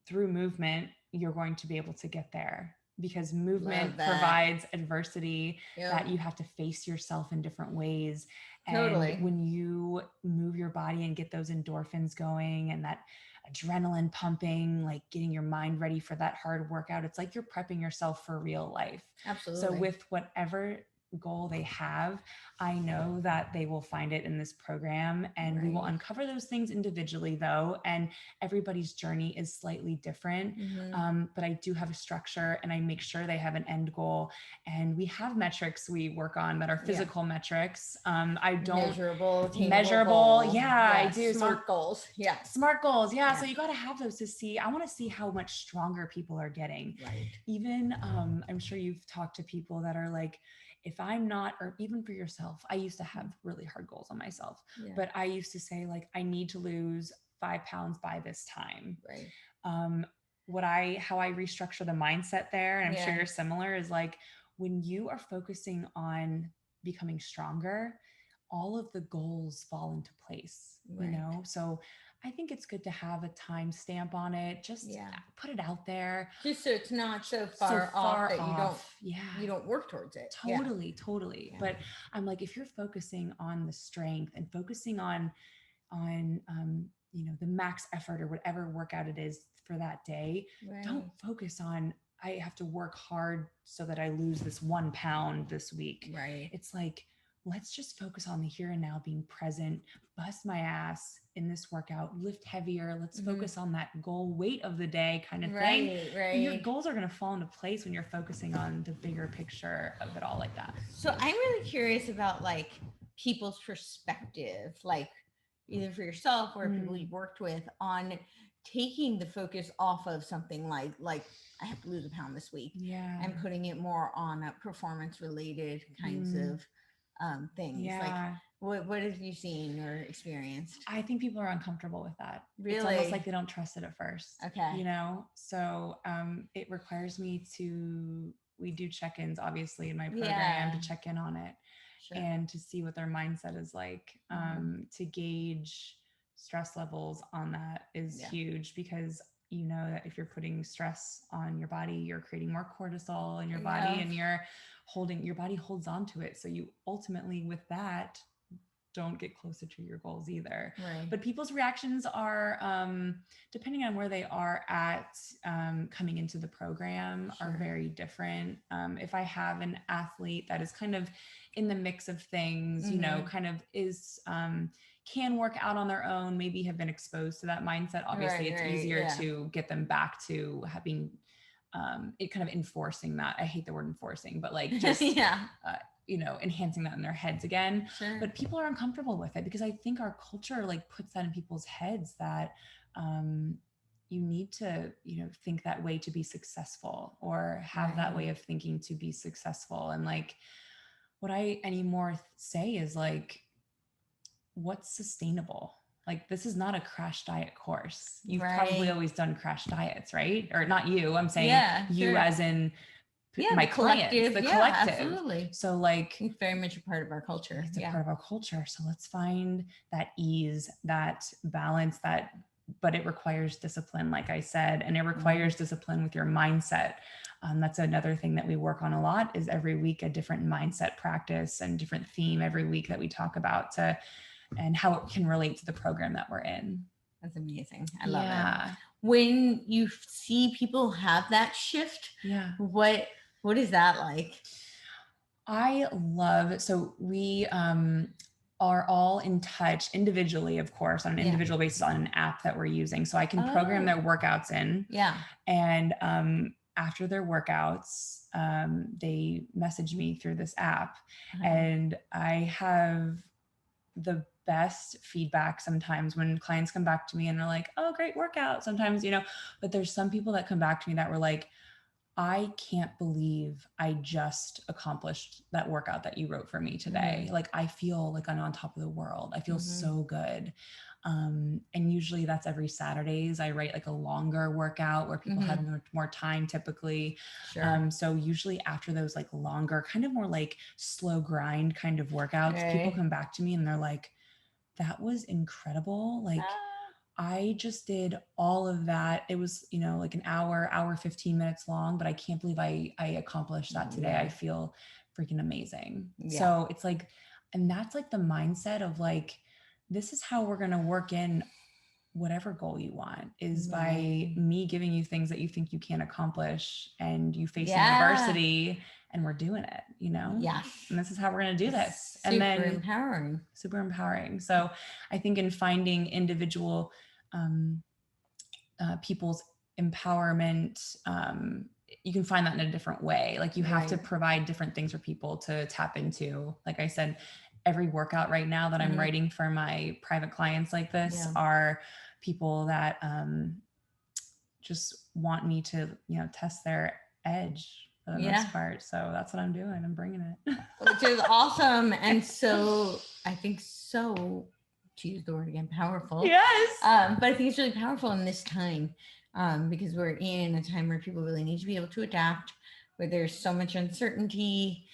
through movement, you're going to be able to get there, because movement provides adversity that you have to face yourself in different ways. And when you move your body and get those endorphins going and that adrenaline pumping, like getting your mind ready for that hard workout, it's like you're prepping yourself for real life. So with whatever goal they have, I know that they will find it in this program, and we will uncover those things individually though. And everybody's journey is slightly different. But I do have a structure, and I make sure they have an end goal, and we have metrics we work on that are physical metrics. I don't measurable. Goals. I do. Smart goals. Smart goals. So you got to have those to see. I want to see how much stronger people are getting. Even, I'm sure you've talked to people that are like, if I'm not, or even for yourself, I used to have really hard goals on myself, but I used to say like, I need to lose 5 pounds by this time. How I restructure the mindset there, and I'm sure you're similar, is like, when you are focusing on becoming stronger, all of the goals fall into place, Right. you know? So I think it's good to have a time stamp on it. Just put it out there. Just so it's not so far off that you don't work towards it. Totally. But I'm like, if you're focusing on the strength and focusing on you know, the max effort or whatever workout it is for that day, don't focus on, I have to work hard so that I lose this 1 pound this week. Right. It's like, let's just focus on the here and now, being present, bust my ass in this workout, lift heavier. Let's focus on that goal weight of the day kind of thing. Right. And your goals are going to fall into place when you're focusing on the bigger picture of it all like that. So I'm really curious about like people's perspective, like either for yourself or people you've worked with, on taking the focus off of something like I have to lose a pound this week, and putting it more on performance related kinds of things. Like what have you seen or experienced? I think people are uncomfortable with that. Really? It's almost like they don't trust it at first. Okay. You know, so it requires me to, we do check-ins obviously in my program to check in on it. Sure. And to see what their mindset is like, to gauge stress levels on that is huge, because you know that if you're putting stress on your body, you're creating more cortisol in your body, and your body holds on to it. So you ultimately with that don't get closer to your goals either. Right. But people's reactions are, depending on where they are at coming into the program, are very different. If I have an athlete that is kind of in the mix of things, you know, kind of is, can work out on their own, maybe have been exposed to that mindset. Obviously it's easier to get them back to having, it kind of enforcing that. I hate the word enforcing, but like just, you know, enhancing that in their heads again. Sure. But people are uncomfortable with it because I think our culture like puts that in people's heads that you need to, you know, think that way to be successful, or have that way of thinking to be successful. And like, what I anymore say is like, what's sustainable? Like, this is not a crash diet course. You've probably always done crash diets, right? Or not you, I'm saying you as in my clients, the collective. Absolutely. So like, it's very much a part of our culture. It's a part of our culture. So let's find that ease, that balance, but it requires discipline, like I said, and it requires discipline with your mindset. That's another thing that we work on a lot, is every week a different mindset practice and different theme every week that we talk about and how it can relate to the program that we're in. That's amazing. I love it. When you see people have that shift, what is that like? I love, so we are all in touch individually, of course, on an individual basis on an app that we're using. So I can program their workouts in. And after their workouts, they message me through this app. And I have the best feedback sometimes when clients come back to me and they're like, oh, great workout. Sometimes, you know, but there's some people that come back to me that were like, I can't believe I just accomplished that workout that you wrote for me today. Like, I feel like I'm on top of the world. I feel so good. And usually that's every Saturdays. I write like a longer workout where people have more time typically. So usually after those like longer, kind of more like slow grind kind of workouts, people come back to me and they're like, that was incredible. Like, I just did all of that. It was, you know, like an hour, 15 minutes long, but I can't believe I accomplished that today. I feel freaking amazing. So it's like, and that's like the mindset of like, this is how we're going to work in whatever goal you want, is by me giving you things that you think you can't accomplish, and you face adversity, and we're doing it, you know? And this is how we're going to do this. And then super empowering. So I think in finding individual people's empowerment, you can find that in a different way. Like, you have to provide different things for people to tap into. Like I said, every workout right now that I'm writing for my private clients like this are people that just want me to, you know, test their edge for the most part. So that's what I'm doing. I'm bringing it. Which is awesome. And so I think to use the word again, powerful. But I think it's really powerful in this time, because we're in a time where people really need to be able to adapt, where there's so much uncertainty.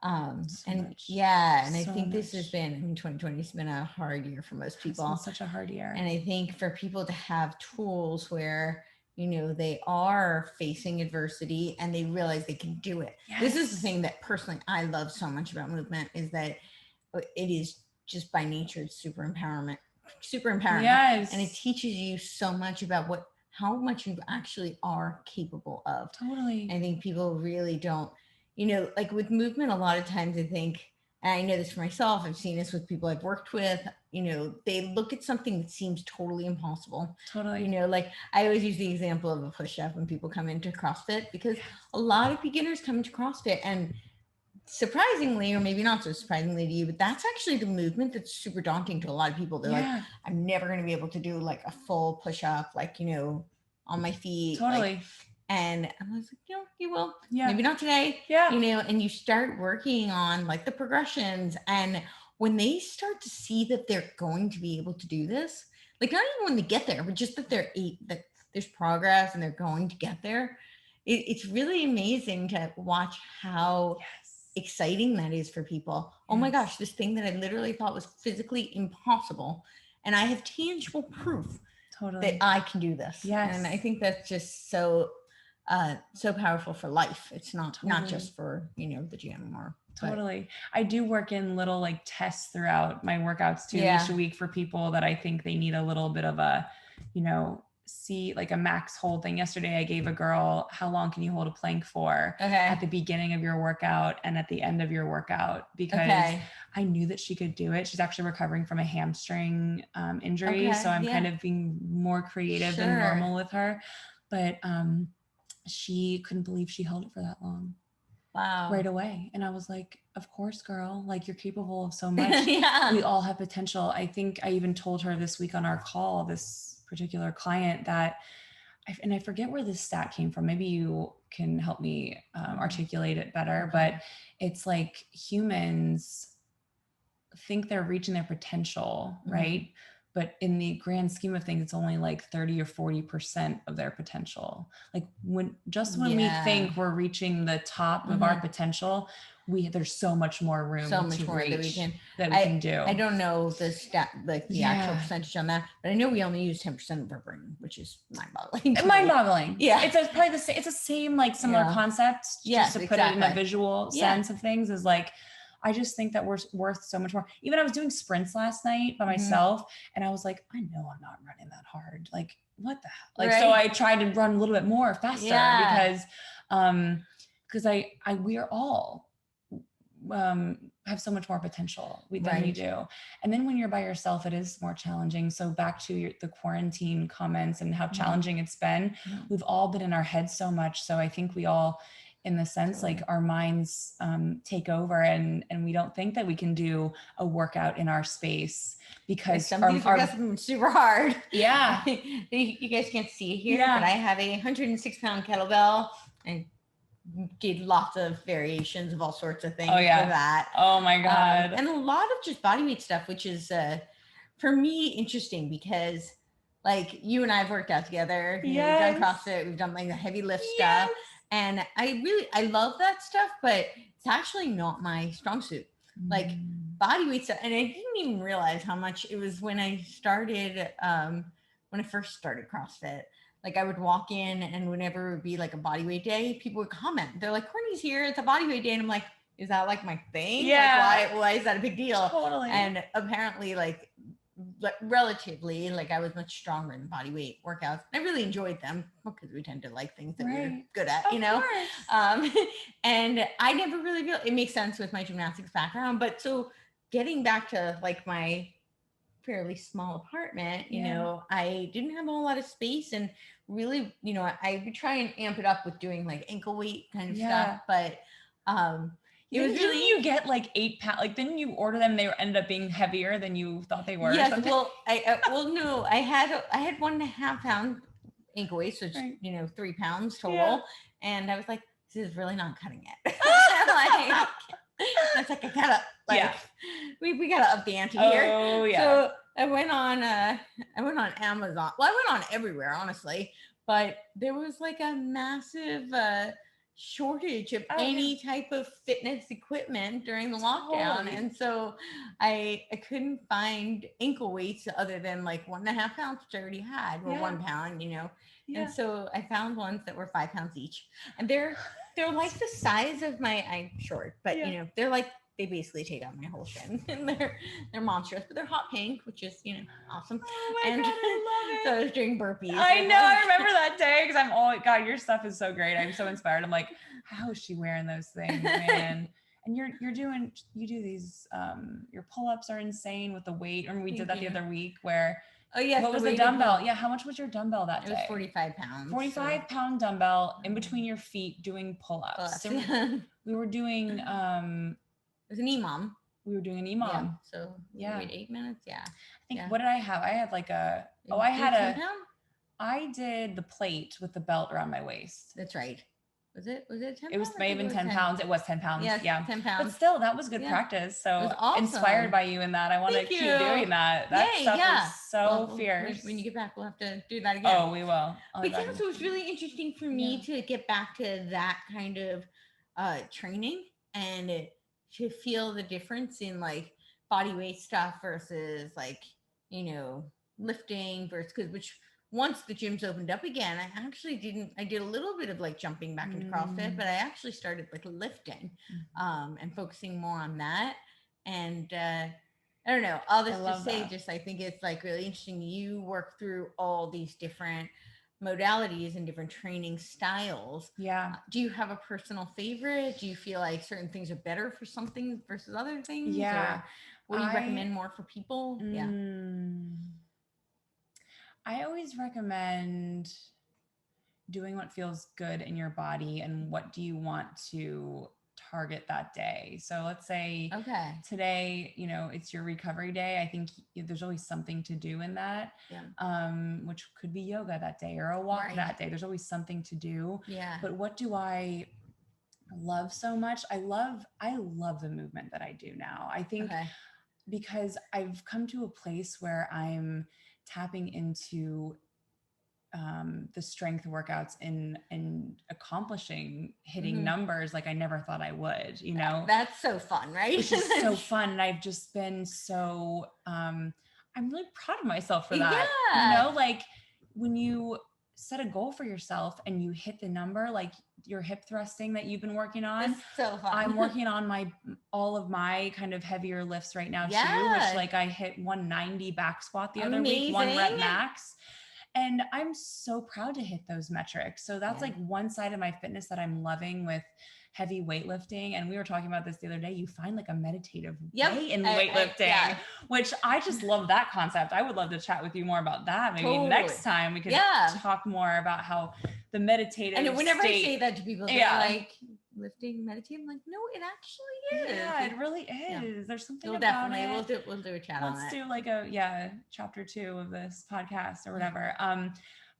And I think this has been, 2020 has been a hard year for most people. It's been such a hard year. And I think for people to have tools where, they are facing adversity and they realize they can do it. Yes. This is the thing that personally I love so much about movement, is that it is just by nature, it's super empowering. Yes. And it teaches you so much about how much you actually are capable of. Totally. I think people really don't, like with movement, a lot of times I think, and I know this for myself, I've seen this with people I've worked with, they look at something that seems totally impossible. Totally. Like I always use the example of a push-up when people come into CrossFit, because a lot of beginners come into CrossFit and surprisingly, or maybe not so surprisingly to you, but that's actually the movement that's super daunting to a lot of people. They're like, I'm never going to be able to do like a full push-up, like, on my feet. Totally. And I was like, you will. Yeah. Maybe not today. Yeah. And you start working on like the progressions. And when they start to see that they're going to be able to do this, like not even when they get there, but just that that there's progress and they're going to get there. It's really amazing to watch how exciting that is for people. Oh my gosh, this thing that I literally thought was physically impossible, and I have tangible proof that I can do this. Yes. And I think that's just so powerful for life. It's not just for the gym or Totally. I do work in little like tests throughout my workouts too, each week, for people that I think they need a little bit of a, see like a max hold thing. Yesterday, I gave a girl, how long can you hold a plank for at the beginning of your workout and at the end of your workout? Because I knew that she could do it. She's actually recovering from a hamstring injury. So I'm kind of being more creative than normal with her. But she couldn't believe she held it for that long. Wow. Right away. And I was like, of course, girl, like you're capable of so much. We all have potential. I think I even told her this week on our call, this particular client, that I forget where this stat came from. Maybe you can help me articulate it better, but it's like humans think they're reaching their potential, right? But in the grand scheme of things, it's only like 30 or 40% of their potential. Like when we think we're reaching the top of our potential, there's so much more room that we can do. I don't know the stat, like the actual percentage on that, but I know we only use 10% of our brain, which is mind-boggling. Yeah. It's probably the same. It's the same, like similar concept. Just to put it in a visual sense of things, is like, I just think that we're worth so much more. Even I was doing sprints last night by myself, and I was like, I know I'm not running that hard. Like, what the hell? Like, so I tried to run a little bit more faster because we are all have so much more potential than we do. And then when you're by yourself, it is more challenging. So back to the quarantine comments and how challenging it's been. We've all been in our heads so much. So I think we all, in the sense, like our minds take over, and we don't think that we can do a workout in our space because some of these workouts have been super hard. Yeah. You guys can't see it here, but I have a 106-pound kettlebell and did lots of variations of all sorts of things for that. Oh my God. And a lot of just bodyweight stuff, which is for me interesting, because like you and I have worked out together. We've done CrossFit, we've done like the heavy lift stuff. And I love that stuff, but it's actually not my strong suit. Like body weight stuff. And I didn't even realize how much it was when I started, when I first started CrossFit. Like I would walk in, and whenever it would be like a body weight day, people would comment. They're like, Courtney's here, it's a body weight day. And I'm like, is that like my thing? Yeah. Like, why is that a big deal? Totally. And apparently like relatively, like I was much stronger in body weight workouts. I really enjoyed them because we tend to like things that we're good at, and I never really feel it makes sense with my gymnastics background. But so getting back to like my fairly small apartment, I didn't have a whole lot of space, and really, I would try and amp it up with doing like ankle weight kind of stuff, but it was really, you get like 8 pounds, like didn't you order them? They ended up being heavier than you thought they were. Yes. Well, no, I had 1.5 pound ankle weight, so it's 3 pounds total. And I was like, this is really not cutting it. That's like, I gotta we gotta up the ante here. Oh yeah. So I went on Amazon. Well, I went on everywhere, honestly, but there was like a massive shortage of any type of fitness equipment during the lockdown. Totally. And so I couldn't find ankle weights other than like 1.5 pounds, which I already had, or 1 pound, you know. And so I found ones that were 5 pounds each. And they're like the size of I'm short, but you know, they're like, they basically take out my whole shin, and they're monstrous, but they're hot pink, which is, you know, awesome. Oh my God, I love it. So I was doing burpees. I know, I remember that day, because I'm all, God, your stuff is so great. I'm so inspired. I'm like, how is she wearing those things, man? And you do these, your pull-ups are insane with the weight. Remember we did that the other week where, what was the dumbbell? Yeah, how much was your dumbbell that day? It was 45 pounds. 45-pound dumbbell in between your feet doing pull-ups. So we were doing, it was an EMOM. We were doing an EMOM. Yeah. So wait, 8 minutes. Yeah. I think, what did I have? I had like I did the plate with the belt around my waist. That's right. Was it 10 pounds? It was maybe 10 pounds. It was 10 pounds. Yeah. 10 pounds. But still, that was good practice. So awesome. Inspired by you in that. I want to keep doing that. That stuff is so fierce. When you get back, we'll have to do that again. Oh, we will. But yeah, so it was really interesting for me to get back to that kind of training and to feel the difference in like body weight stuff versus like, you know, lifting versus, which once the gyms opened up again, I did a little bit of like jumping back into CrossFit, but I actually started like lifting and focusing more on that. And I don't know, all this to say, I think it's like really interesting. You work through all these different modalities and different training styles. Yeah. Do you have a personal favorite? Do you feel like certain things are better for something versus other things? Yeah. Or what do you recommend more for people? Yeah. I always recommend doing what feels good in your body and what do you want to target that day. So let's say today, you know, it's your recovery day. I think there's always something to do in that, which could be yoga that day or a walk that day. There's always something to do. Yeah. But what do I love so much? I love the movement that I do now. I think because I've come to a place where I'm tapping into the strength workouts and accomplishing hitting numbers like I never thought I would, you know. That's so fun, right? It's just so fun. And I've just been so I'm really proud of myself for that. You know, like when you set a goal for yourself and you hit the number, like your hip thrusting that you've been working on. It's so fun. I'm working on all of my kind of heavier lifts right now too, which like I hit 190 back squat the other week, 1 rep max. And I'm so proud to hit those metrics. So that's like one side of my fitness that I'm loving with heavy weightlifting. And we were talking about this the other day. You find like a meditative way in weightlifting, which I just love that concept. I would love to chat with you more about that. Maybe next time we could talk more about how the meditative And whenever I say that to people, they're like, lifting, meditating, I'm like, no, it actually is. Yeah, it really is. Yeah. There's something we'll about definitely, it. We'll do a chat on that. Let's do like chapter 2 of this podcast or whatever.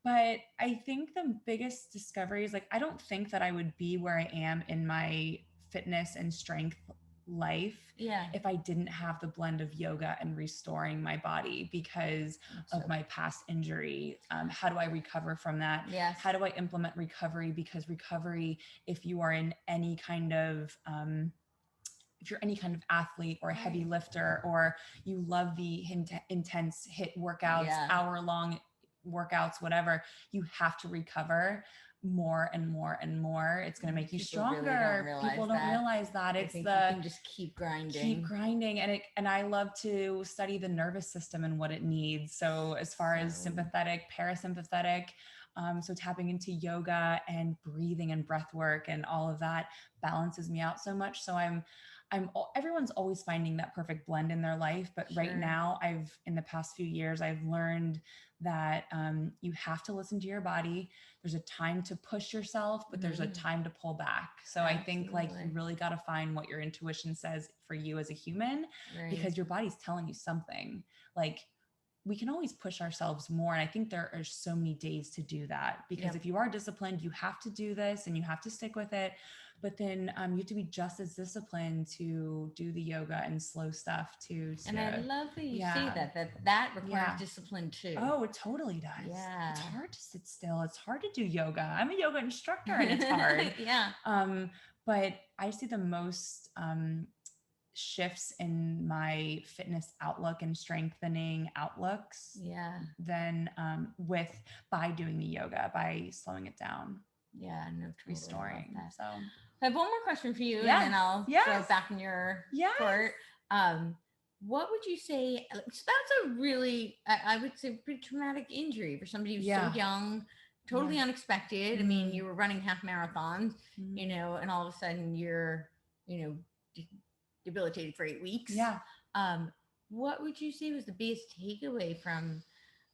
But I think the biggest discovery is like, I don't think that I would be where I am in my fitness and strength life if I didn't have the blend of yoga and restoring my body because of my past injury. How do I recover from that? Yes. How do I implement recovery? Because recovery, if you are in any kind of if you're any kind of athlete or a heavy lifter, or you love the intense HIIT workouts, hour-long workouts, whatever, you have to recover more and more and more. It's going to make you stronger. People don't realize that. It's you can just keep grinding. And I love to study the nervous system and what it needs. So as far as sympathetic, parasympathetic, so tapping into yoga and breathing and breath work and all of that balances me out so much. So everyone's always finding that perfect blend in their life. But right now in the past few years, I've learned that you have to listen to your body. There's a time to push yourself, but there's a time to pull back. So I think like you really got to find what your intuition says for you as a human, because your body's telling you something. Like we can always push ourselves more. And I think there are so many days to do that, because if you are disciplined, you have to do this and you have to stick with it. but then you have to be just as disciplined to do the yoga and slow stuff too. And I love that you say that requires discipline too. Oh, it totally does. Yeah. It's hard to sit still. It's hard to do yoga. I'm a yoga instructor and it's hard. Yeah. But I see the most shifts in my fitness outlook and strengthening outlooks than by doing the yoga, by slowing it down. Yeah, no, totally restoring. So I have one more question for you, and then I'll throw it back in your court. What would you say? So that's a really, I would say, pretty traumatic injury for somebody who's so young, totally unexpected. I mean, you were running half marathons, you know, and all of a sudden you're, you know, debilitated for 8 weeks. Yeah. What would you say was the biggest takeaway from,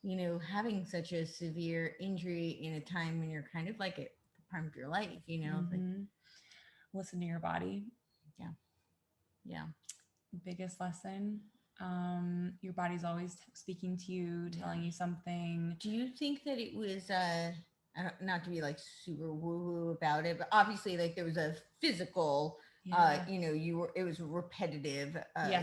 you know, having such a severe injury in a time when you're kind of like at the prime of your life, you know? Like, listen to your body. Yeah. Yeah. Biggest lesson. Your body's always speaking to you, telling you something. Do you think that it was, not to be like super woo-woo about it, but obviously like there was a physical, you know, it was a repetitive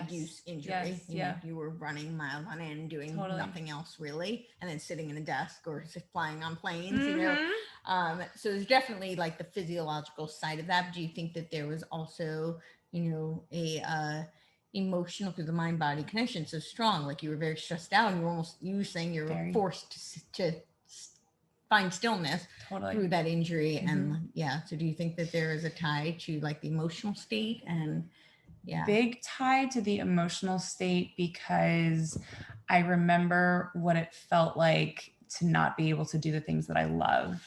use injury. You know, you were running miles on end, doing nothing else really, and then sitting in a desk or flying on planes, you know. So there's definitely like the physiological side of that. But do you think that there was also, you know, a emotional, because the mind body connection is so strong, like you were very stressed out and you were saying you were forced to find stillness through that injury. And so do you think that there is a tie to like the emotional state? And big tie to the emotional state, because I remember what it felt like to not be able to do the things that I love.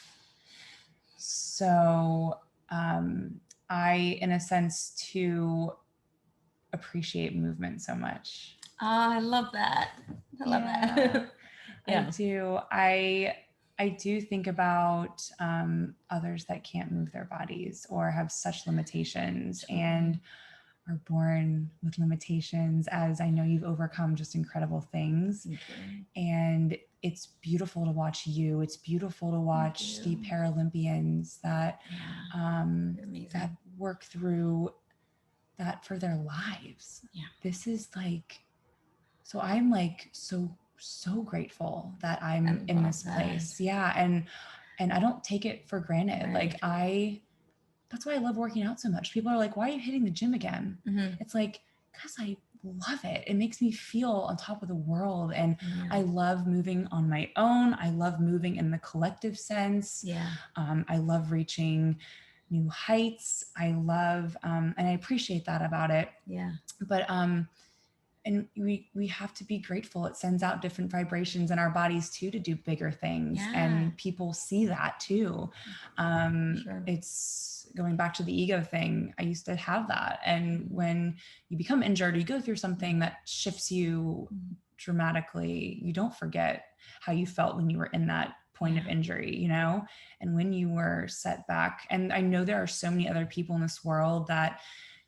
So I, in a sense, to appreciate movement so much. I love that. I love that. I do think about others that can't move their bodies or have such limitations and are born with limitations, as I know you've overcome just incredible things. And it's beautiful to watch you. It's beautiful to watch the Paralympians that that work through that for their lives. This is like, so I'm like so grateful that I'm in this place. And I don't take it for granted. Like that's why I love working out so much. People are like, why are you hitting the gym again? It's like, because I love it. It makes me feel on top of the world. And I love moving on my own. I love moving in the collective sense. I love reaching new heights. I love, and I appreciate that about it. But, and we have to be grateful. It sends out different vibrations in our bodies too, to do bigger things. And people see that too. It's going back to the ego thing. I used to have that. And when you become injured, or you go through something that shifts you dramatically, you don't forget how you felt when you were in that point of injury, you know, and when you were set back. And I know there are so many other people in this world that,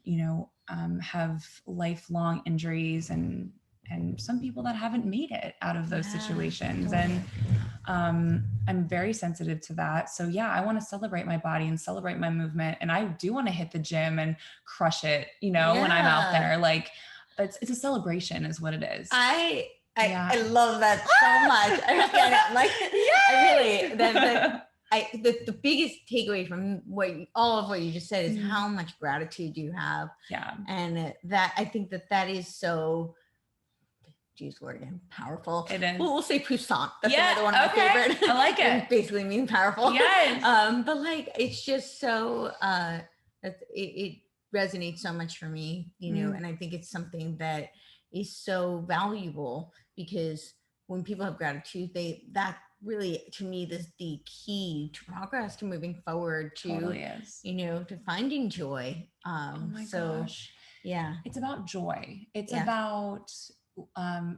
you know, have lifelong injuries, and some people that haven't made it out of those situations. And I'm very sensitive to that. So I want to celebrate my body and celebrate my movement. And I do want to hit the gym and crush it, you know, when I'm out there. Like it's a celebration is what it is. I love that so much. I really, the biggest takeaway from all of what you just said is how much gratitude you have. And that, I think that is so, geez, word again, powerful. It is. We'll say puissant. That's another one of my favorite. I like it. Basically mean powerful. Yes. But like, it's just so, it resonates so much for me, you know, and I think it's something that is so valuable, because when people have gratitude, that really, to me, this the key to progress, to moving forward, to you know, to finding joy. Oh my gosh. It's about joy. It's about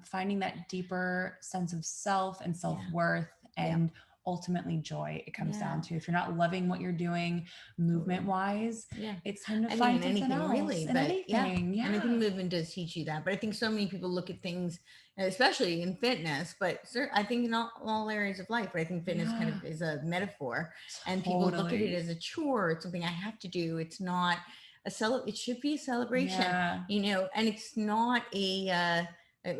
finding that deeper sense of self and self-worth and ultimately joy it comes down to. If you're not loving what you're doing movement wise, it's time to find something else. Really, but anything. And I think movement does teach you that. But I think so many people look at things, especially in fitness, but I think in all areas of life, but I think fitness kind of is a metaphor, and people look at it as a chore. It's something I have to do. It's not it should be a celebration, you know, and it's not a,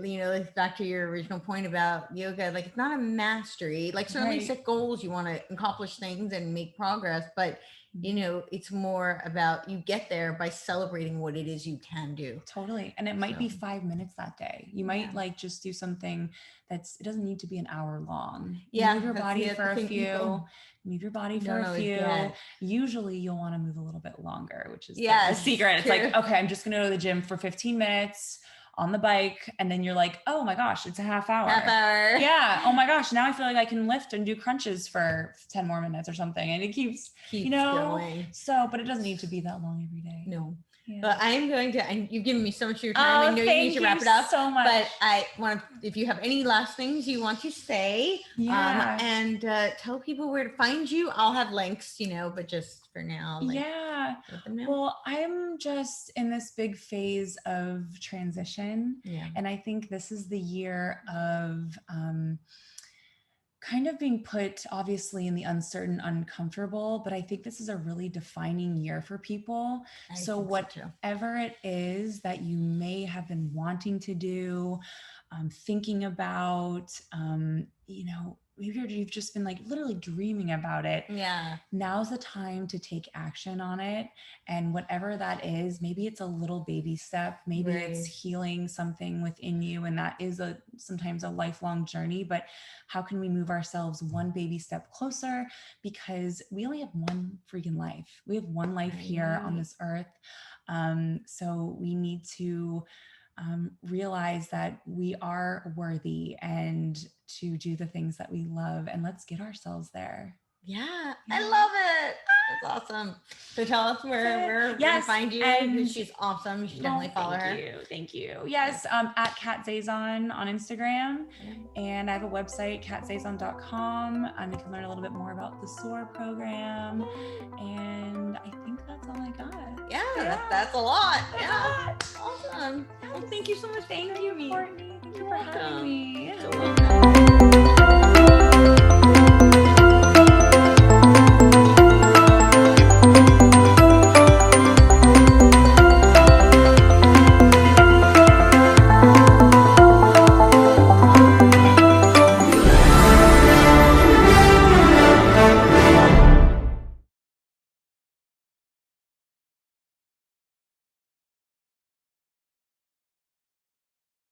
you know, back to your original point about yoga, like it's not a mastery, like certainly set goals, you want to accomplish things and make progress, but you know, it's more about you get there by celebrating what it is you can do. Totally. And it might be 5 minutes that day. You might like just do something it doesn't need to be an hour long. Move your body for a few. Move your body for a few. Usually you'll want to move a little bit longer, which is the secret. It's like, okay, I'm just going to go to the gym for 15 minutes on the bike. And then you're like, oh my gosh, it's a half hour. Yeah. Oh my gosh. Now I feel like I can lift and do crunches for 10 more minutes or something. And it keeps you know, going. So, but it doesn't need to be that long every day. No. Yeah. But I'm going to, and you've given me so much of your time. I know you need to wrap it up so much. But I want to, if you have any last things you want to say, and tell people where to find you. I'll have links, you know, but just for now. Let them know. Well, I'm just in this big phase of transition. And I think this is the year of, kind of being put obviously in the uncertain, uncomfortable, but I think this is a really defining year for people. So whatever it is that you may have been wanting to do, thinking about, you know, maybe you've just been like literally dreaming about it. Now's the time to take action on it. And whatever that is, maybe it's a little baby step, maybe it's healing something within you. And that is sometimes a lifelong journey, but how can we move ourselves one baby step closer? Because we only have one freaking life. We have one life here on this earth. So we need to realize that we are worthy and to do the things that we love, and let's get ourselves there. I love it. That's awesome. So tell us where we can find you. And she's awesome. You should definitely follow her. Thank you. Yes. At Cat Zazon on Instagram. And I have a website, catzazon.com. You can learn a little bit more about the SOAR program. And I think that's all I got. That's a lot. Awesome. Well, thank you so much. Thank you, Courtney. Thank you for having me.